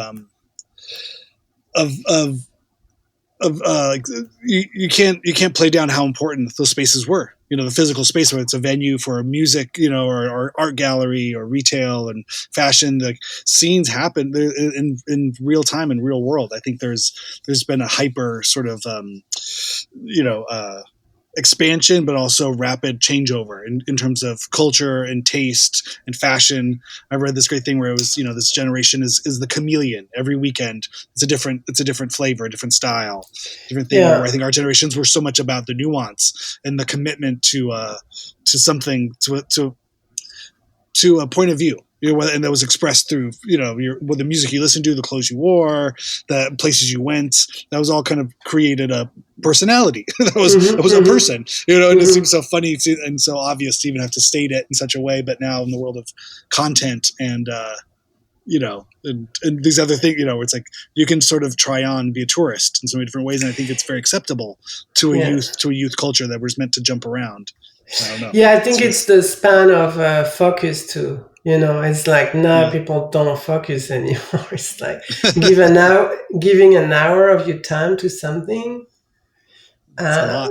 you can't play down how important those spaces were. The physical space, whether it's a venue for music, or art gallery or retail and fashion, like scenes happen in real time, in real world. I think there's been a hyper sort of expansion, but also rapid changeover in terms of culture and taste and fashion. I read this great thing where it was, this generation is the chameleon. Every weekend it's a different flavor, a different style, different thing. Where I think our generations were so much about the nuance and the commitment to something, to a point of view. And that was expressed through, the music you listened to, the clothes you wore, the places you went. That was all kind of created a personality. that was a person, and it seems so funny and so obvious to even have to state it in such a way. But now in the world of content and, and these other things, where it's like you can sort of try on, be a tourist in so many different ways. And I think it's very acceptable to a youth culture that was meant to jump around. I don't know. Yeah, I think it's the span of focus too. It's like now people don't focus anymore. It's like giving an hour of your time to something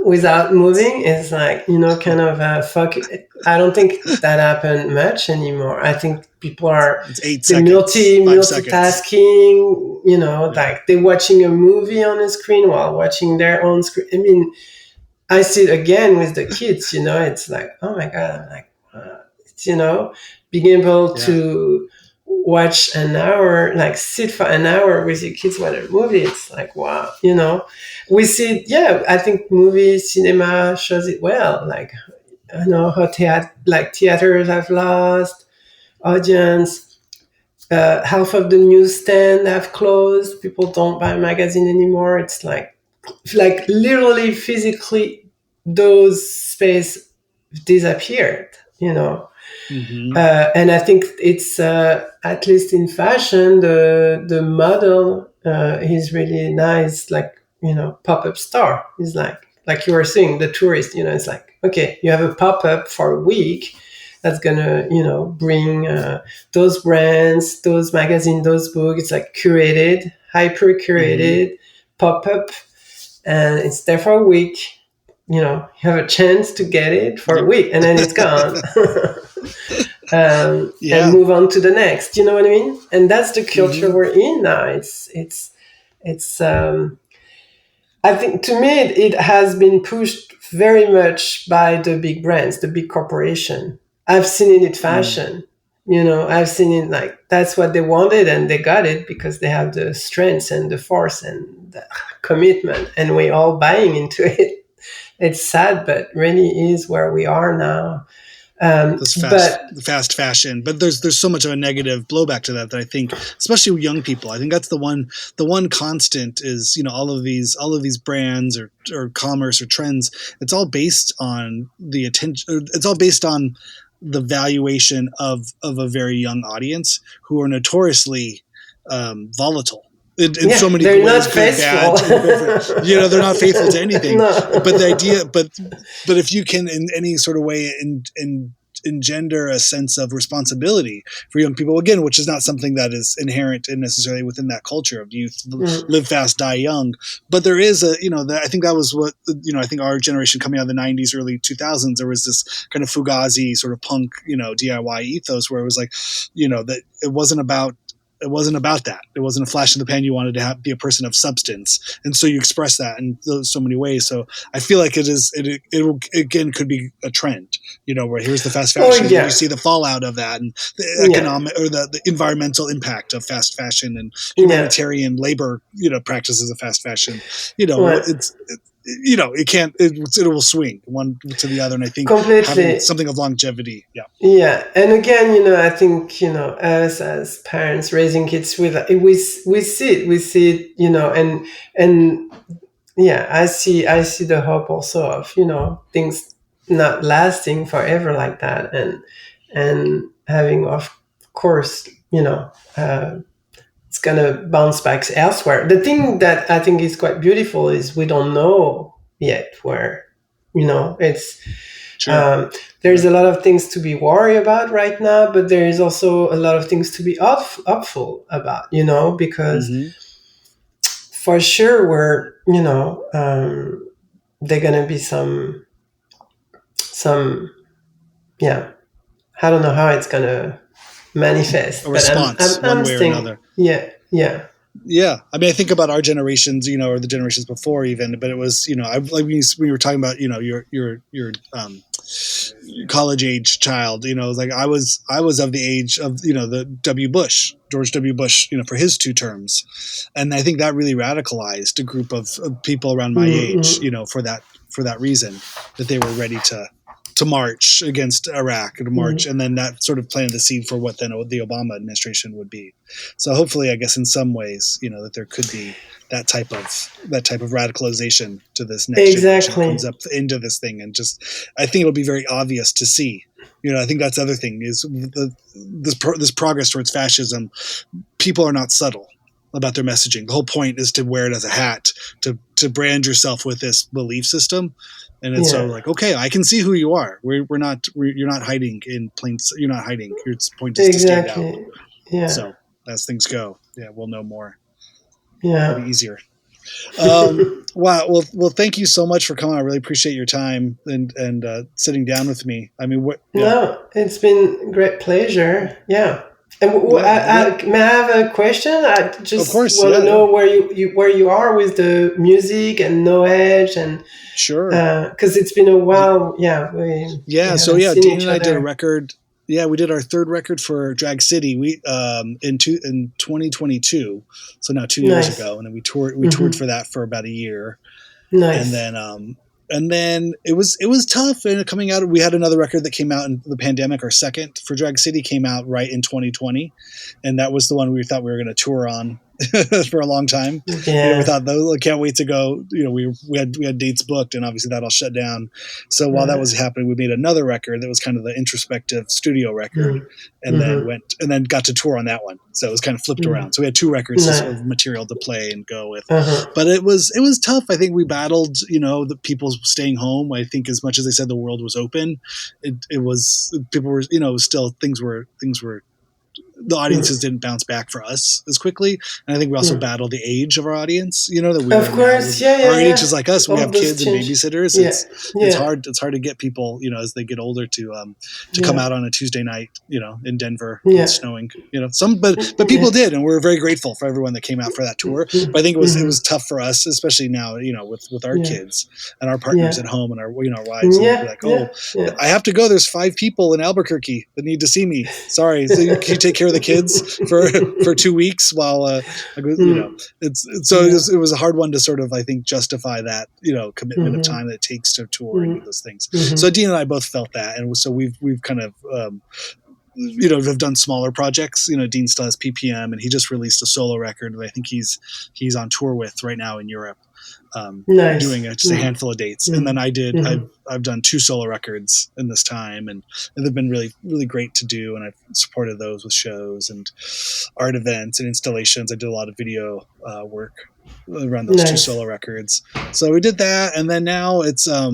without moving is like, kind of focus. I don't think that happened much anymore. I think people are multitasking, like they're watching a movie on a screen while watching their own screen. I mean, I see it again with the kids, it's like, oh my God, I'm like, being able to watch an hour, like sit for an hour with your kids watch a movie, it's like, wow, we see it. I think cinema shows it well. Like, how theaters have lost audience. Half of the newsstand have closed. People don't buy a magazine anymore. It's like literally physically those space disappeared, and I think it's at least in fashion the model is really nice, like pop-up store is like you were saying, the tourist, it's like, okay, you have a pop-up for a week, that's gonna, bring those brands, those magazines, those books. It's like curated, hyper curated, pop up, and it's there for a week. You have a chance to get it for a week, and then it's gone. And move on to the next. You know what I mean? And that's the culture we're in now. It's I think, to me, it has been pushed very much by the big brands, the big corporation. I've seen it in fashion. I've seen it like that's what they wanted, and they got it because they have the strength and the force and the commitment, and we're all buying into it. It's sad, but really is where we are now. Fast fashion, but there's so much of a negative blowback to that I think, especially with young people, I think that's the one constant is, all of these brands or commerce or trends. It's all based on the attention. It's all based on the valuation of a very young audience who are notoriously volatile. In so many they're ways, not good, faithful. bad. They're not faithful to anything. No. But the idea, but if you can, in any sort of way, engender a sense of responsibility for young people, again, which is not something that is inherent and necessarily within that culture of youth, live fast, die young. But there is I think that was what, I think our generation coming out of the 90s, early 2000s, there was this kind of Fugazi sort of punk, DIY ethos where it was like, that it wasn't about that. It wasn't a flash in the pan. You wanted to be a person of substance. And so you express that in so many ways. So I feel like it again could be a trend, where here's the fast fashion. And you see the fallout of that and the economic or the environmental impact of fast fashion and humanitarian labor, practices of fast fashion. It will swing one to the other. And I think having something of longevity. Yeah. Yeah. And again, I think, us as parents raising kids we see it, and I see the hope also of, things not lasting forever like that. And having, of course, it's going to bounce back elsewhere. The thing that I think is quite beautiful is we don't know yet where, it's, sure. There's a lot of things to be worried about right now, but there is also a lot of things to be upful about, because for sure we're, they're going to be some, I don't know how it's going to manifest. A response, one way or another. Yeah. Yeah. I mean, I think about our generations, or the generations before even, but it was, like we were talking about, your college age child, like I was of the age of, the George W. Bush, for his 2 terms. And I think that really radicalized a group of people around my age, for that reason, that they were ready to march against Iraq, and to march, and then that sort of planted the seed for what then the Obama administration would be. So hopefully, I guess in some ways, that there could be that type of radicalization to this next generation that comes up into this thing, and just I think it'll be very obvious to see. I think that's the other thing is this progress towards fascism. People are not subtle about their messaging. The whole point is to wear it as a hat, to brand yourself with this belief system. And it's so like, okay, I can see who you are. You're not hiding in plain. You're not hiding. Your point is to stand out. Yeah. So as things go, we'll know more. Yeah. It'll be easier. Wow. Well, thank you so much for coming. I really appreciate your time and sitting down with me. I mean, No, it's been great pleasure. Yeah. And may I have a question? I just want to know where you are with the music and No Edge and sure, because it's been a while. Dean and I did a record. Yeah, we did our 3rd record for Drag City. We in 2022, so now 2 years ago, and then we toured for that for about a year. Nice. And then it was tough. And coming out, we had another record that came out in the pandemic. Our second for Drag City came out right in 2020, and that was the one we thought we were going to tour on for a long time. Yeah. We thought, though, can't wait to go. We had dates booked, and obviously that all shut down. So while that was happening, we made another record that was kind of the introspective studio record, and then got to tour on that one. So it was kind of flipped around. So we had 2 records of material to play and go with. But it was tough. I think we battled, the people staying home. I think as much as they said the world was open, it was, people were, still things were the audiences didn't bounce back for us as quickly, and I think we also battled the age of our audience. That we of course, our age is like us. We All have kids and babysitters. Yeah. It's hard to get people, as they get older to come out on a Tuesday night, in Denver, when it's snowing. But people did, and we're very grateful for everyone that came out for that tour. But I think it was tough for us, especially now, with our kids and our partners at home and our wives. Yeah. And like, I have to go. There's 5 people in Albuquerque that need to see me. Sorry, so can you take care of the kids for 2 weeks while it was a hard one to sort of, I think, justify that commitment of time that it takes to tour and do those things. So Dean and I both felt that, and so we've kind of have done smaller projects. Dean still has PPM, and he just released a solo record that I think he's on tour with right now in Europe. Doing just a handful of dates, and then I've done 2 solo records in this time, and they've been really, really great to do, and I've supported those with shows and art events and installations. I did a lot of video work around those 2 solo records. So we did that, and then now it's I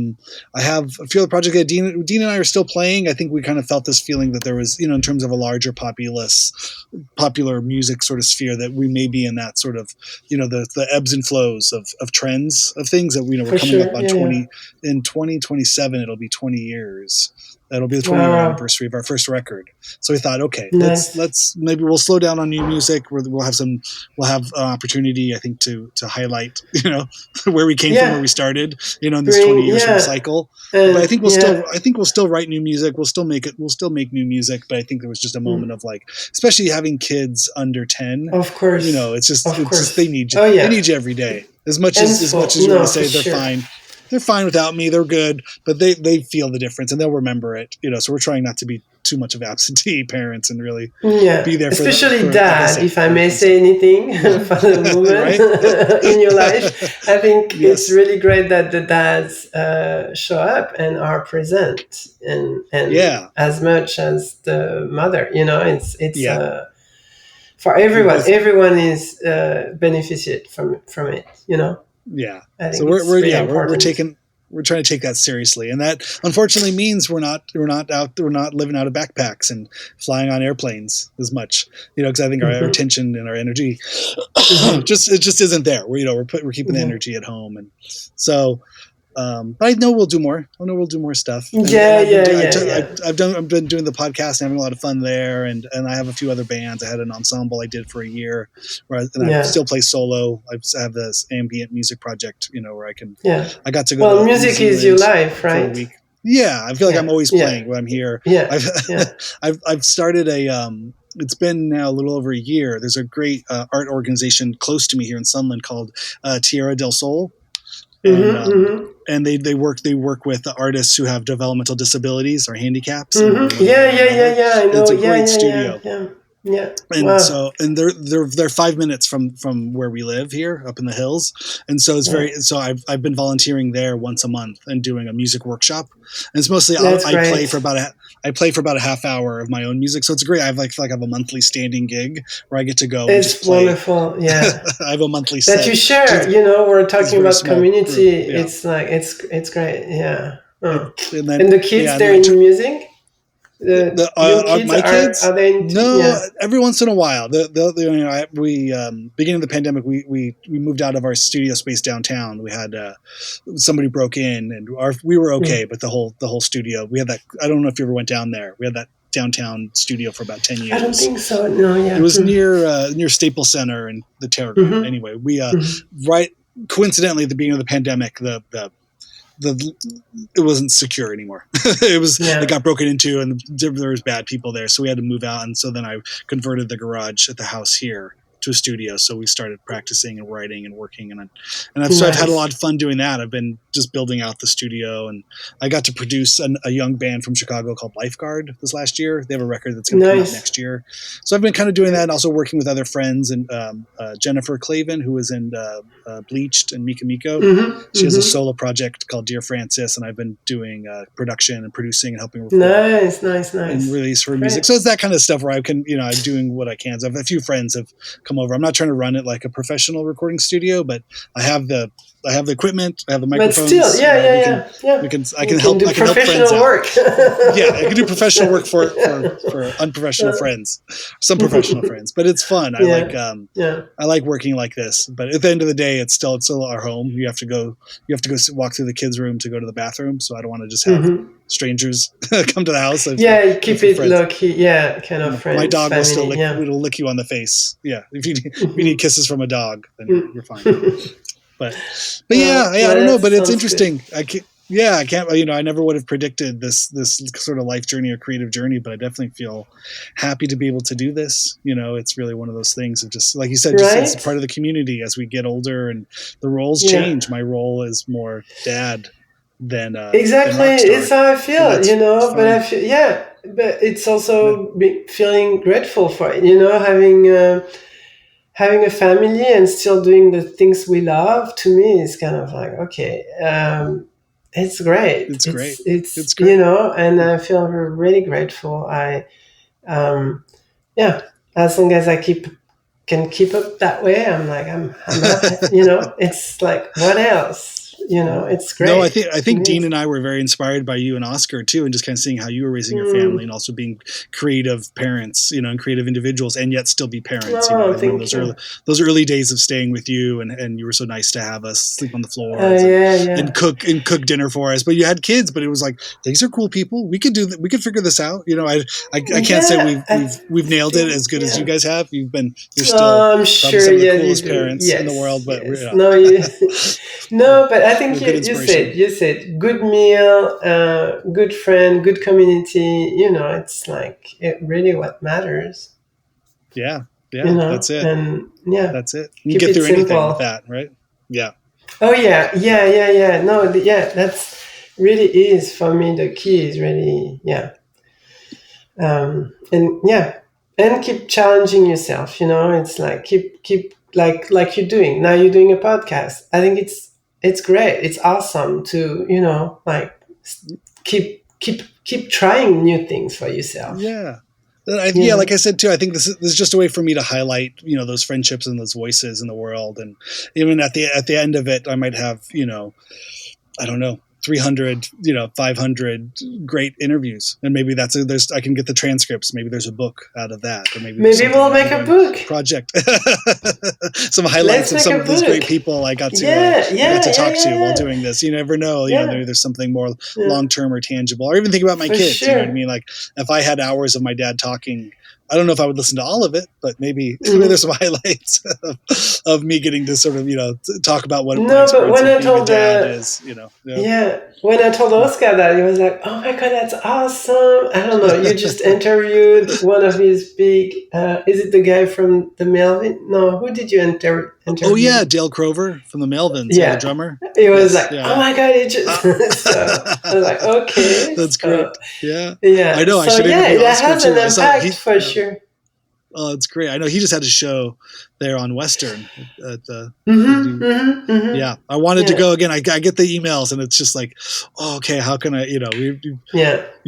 have a few other projects that Dean and I are still playing. I think we kind of felt this feeling that there was, in terms of a larger popular music sort of sphere, that we may be in that sort of, the ebbs and flows of trends of things that we're coming up on in 2027. It'll be 20 years. That'll be the 20-year anniversary of our first record. So we thought, okay, let's maybe we'll slow down on new music. We'll have an opportunity, I think, to highlight, where we came from, where we started, in this 20 years sort of cycle. But I think we'll still write new music. We'll still make new music. But I think there was just a moment of like, especially having kids under 10. Of course, it's just they need you. They need you every day. As much as you want to say they're fine. They're fine without me. They're good, but they feel the difference and they'll remember it. So we're trying not to be too much of absentee parents and really be there. Especially dad, if I may say anything for the woman in your life. I think it's really great that the dads show up and are present and as much as the mother. It's for everyone. Everyone is benefited from it. Yeah. So we're trying to take that seriously, and that unfortunately means we're not living out of backpacks and flying on airplanes as much, because I think our attention and our energy just isn't there. We're keeping the energy at home, and so. But I know we'll do more. I know we'll do more stuff. I've been doing the podcast and having a lot of fun there, and I have a few other bands. I had an ensemble I did for a year, I still play solo. I have this ambient music project, where I can. Yeah. I got to go. Well, music is your life, right? For a week. Yeah, I feel like I'm always playing when I'm here. Yeah. I've started a. It's been now a little over a year. There's a great art organization close to me here in Sunland called Tierra del Sol. And they work with the artists who have developmental disabilities or handicaps. I know. It's a great studio. Yeah. And they're 5 minutes from where we live here up in the hills. And so I've been volunteering there once a month and doing a music workshop. And it's mostly I play for about a half hour of my own music. So it's great. I have I have a monthly standing gig where I get to go. It's wonderful. Yeah. I have a monthly set. That you share, we're talking about community. It's like, it's great. Yeah. And the kids, they're into music? My kids, are they into, every once in a while. We beginning of the pandemic, we moved out of our studio space downtown. We had somebody broke in, and we were okay, but the whole studio, we had that. I don't know if you ever went down there. We had that downtown studio for about 10 years. I don't think so. No, yeah. It was near Staples Center and the Terra. Anyway, we right coincidentally at the beginning of the pandemic, it wasn't secure anymore. It got broken into, and there was bad people there, so we had to move out. And so then I converted the garage at the house here to a studio. So we started practicing and writing and working, so I've had a lot of fun doing that. I've been just building out the studio, and I got to produce a young band from Chicago called Lifeguard this last year. They have a record that's going to come out next year. So I've been kind of doing that, and also working with other friends, and Jennifer Clavin, who was in Bleached and Mika Miko. She has a solo project called Dear Francis, and I've been doing production and producing and helping record nice and release her music. So it's that kind of stuff where I can, I'm doing what I can. So a few friends have come over. I'm not trying to run it like a professional recording studio, but I have the equipment, I have the microphones. But still, I can help friends work. I can do professional work for unprofessional friends, some professional friends, but it's fun. I like working like this, but at the end of the day, it's still our home. You have to go walk through the kids' room to go to the bathroom. So I don't want to just have strangers come to the house. Keep it low key. Yeah, kind of friends. My dog will still lick you on the face. Yeah, if you need kisses from a dog, then you're fine. But I don't know. But it's interesting. Good. I can't. I never would have predicted this sort of life journey or creative journey, but I definitely feel happy to be able to do this. It's really one of those things of just like you said, it's part of the community. As we get older and the roles change, my role is more dad than exactly. Than it's how I feel, But I feel but it's also feeling grateful for it, having a family and still doing the things we love. To me, is kind of like it's great. It's great. It's great. And I feel really grateful. As long as I can keep up that way, I'm happy, it's like, what else? It's great. No, I think Dean and I were very inspired by you and Oscar too, and just kind of seeing how you were raising your family and also being creative parents, and creative individuals, and yet still be parents. Those early days of staying with you, and you were so nice to have us sleep on the floor and cook dinner for us. But you had kids, but it was like, these are cool people. We could do that. We could figure this out. I can't say we've nailed it as good as you guys have. You're still I'm sure, some of the coolest parents in the world. But no, but I think you said good meal, good friend, good community. It's like really what matters. Yeah, that's it. And that's it. You can get through anything with that, right? Yeah. Oh yeah. No, that's really is for me. The key is really and keep challenging yourself. It's like keep like you're doing now. You're doing a podcast. I think it's great. It's awesome to keep trying new things for yourself. Yeah. Like I said too, I think this is just a way for me to highlight, those friendships and those voices in the world. And even at the end of it, I might have, I don't know, 300, 500 great interviews. And maybe I can get the transcripts. Maybe there's a book out of that. Or maybe we'll make a book project. Some highlights of some of these great people I got to talk to while doing this. You never know, maybe there's something more long-term or tangible, or even think about my kids. Sure. You know what I mean? Like if I had hours of my dad talking, I don't know if I would listen to all of it, but maybe there's some highlights of me getting to sort of, talk about what my experience of being a dad is, When I told Oscar that, he was like, oh my God, that's awesome. I don't know. You just interviewed one of his big, is it the guy from the Melvins? No, who did you interview? Oh yeah, Dale Crover from the Melvins, the drummer. He was oh my God, it just, so I was like, okay. That's great. Yeah. I know. I should interview Oscar has an impact for sure. Oh, it's great. I know he just had a show there on Western at the yeah. I wanted to go again. I get the emails and it's just like, oh, okay, how can I, you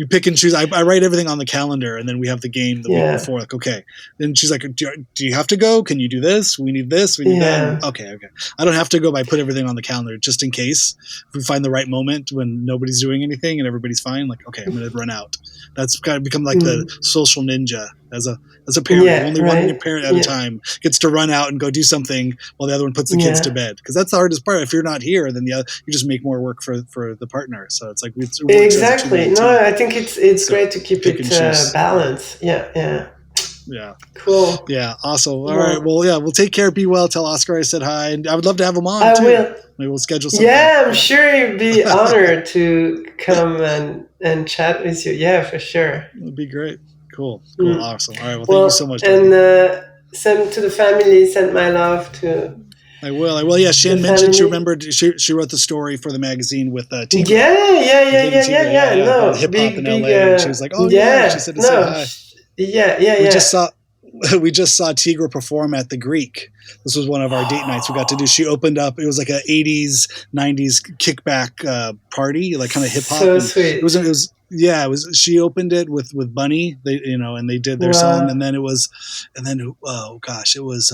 pick and choose. I write everything on the calendar and then we have the game the week before. Like, okay. And she's like, do you have to go? Can you do this? We need this. We need that. Okay. I don't have to go, but I put everything on the calendar just in case if we find the right moment when nobody's doing anything and everybody's fine. Like, okay, I'm going to run out. That's kind of become like the social ninja as a parent. Only one parent at a time gets to run out and go do something while the other one puts the kids to bed. Because that's the hardest part. If you're not here, then you just make more work for the partner. So it's like exactly. No, I think it's great to keep it balanced. Yeah. Cool. Yeah. Awesome. All right. Well, we'll take care. Be well. Tell Oscar I said hi, and I would love to have him on. I will. Maybe we'll schedule something. Yeah, I'm sure he'd be honored to come and chat with you. Yeah, for sure. It'd be great. Cool. Awesome. All right. Well, thank you so much. And send to the family. Send my love to. I will. Yeah, Shan The mentioned she family. remembered she wrote the story for the magazine with Tigra. Yeah. About No, hip hop in big. LA, and she was like, "Oh yeah," she said to say No. hi. Yeah. We just saw Tigra perform at the Greek. This was one of our date nights we got to do. She opened up. It was like a 80s, 90s kickback party, like kind of hip hop. So sweet. It was. She opened it with Bunny. They and they did their song, and then oh gosh, it was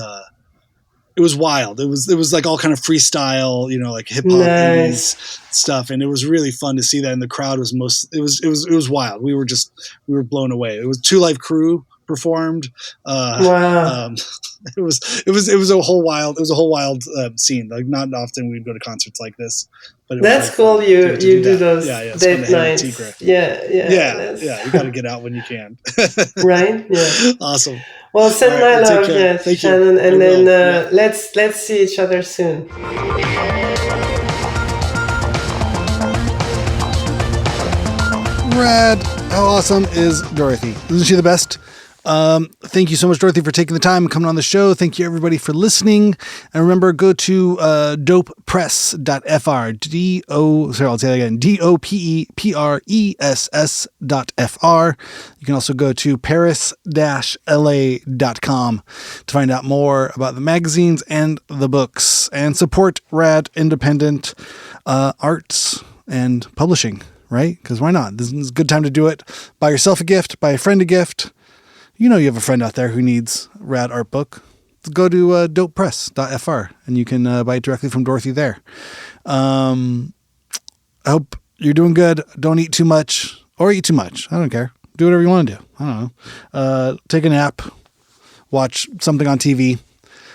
wild. It was like all kind of freestyle, like hip hop 80s stuff, and it was really fun to see that. And the crowd was it was wild. We were blown away. It was Two Life Crew performed. Wow. It was a whole wild scene. Like not often we'd go to concerts like this, but it that's was cool. Fun You do do that. those date nights. Yeah. You got to get out when you can. Right. Yeah. Awesome. Well, send my love, yes, Thank Shannon, you. and then let's see each other soon. Rad. How awesome is Dorothee? Isn't she the best? Thank you so much, Dorothee, for taking the time and coming on the show. Thank you, everybody, for listening. And remember, go to dopepress.fr. I'll say that again. dopepress.fr. You can also go to paris-la.com to find out more about the magazines and the books and support rad independent arts and publishing, right? Because why not? This is a good time to do it. Buy yourself a gift, buy a friend a gift. You have a friend out there who needs a rad art book. Go to dopepress.fr and you can buy it directly from Dorothee there. I hope you're doing good. Don't eat too much or eat too much. I don't care. Do whatever you want to do. I don't know. Take a nap, watch something on TV,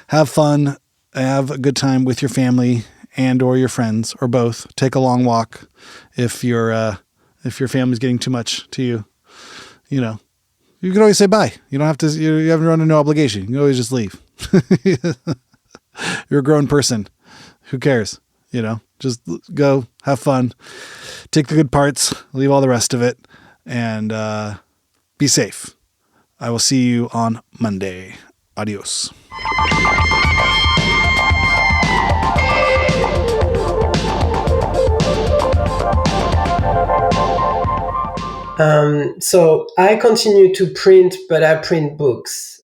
have fun, have a good time with your family and or your friends or both. Take a long walk if your family's getting too much to you. You can always say bye. You don't have to. You haven't run into no obligation. You can always just leave. You're a grown person. Who cares? Just go, have fun, take the good parts, leave all the rest of it, and be safe. I will see you on Monday. Adios. So I continue to print, but I print books.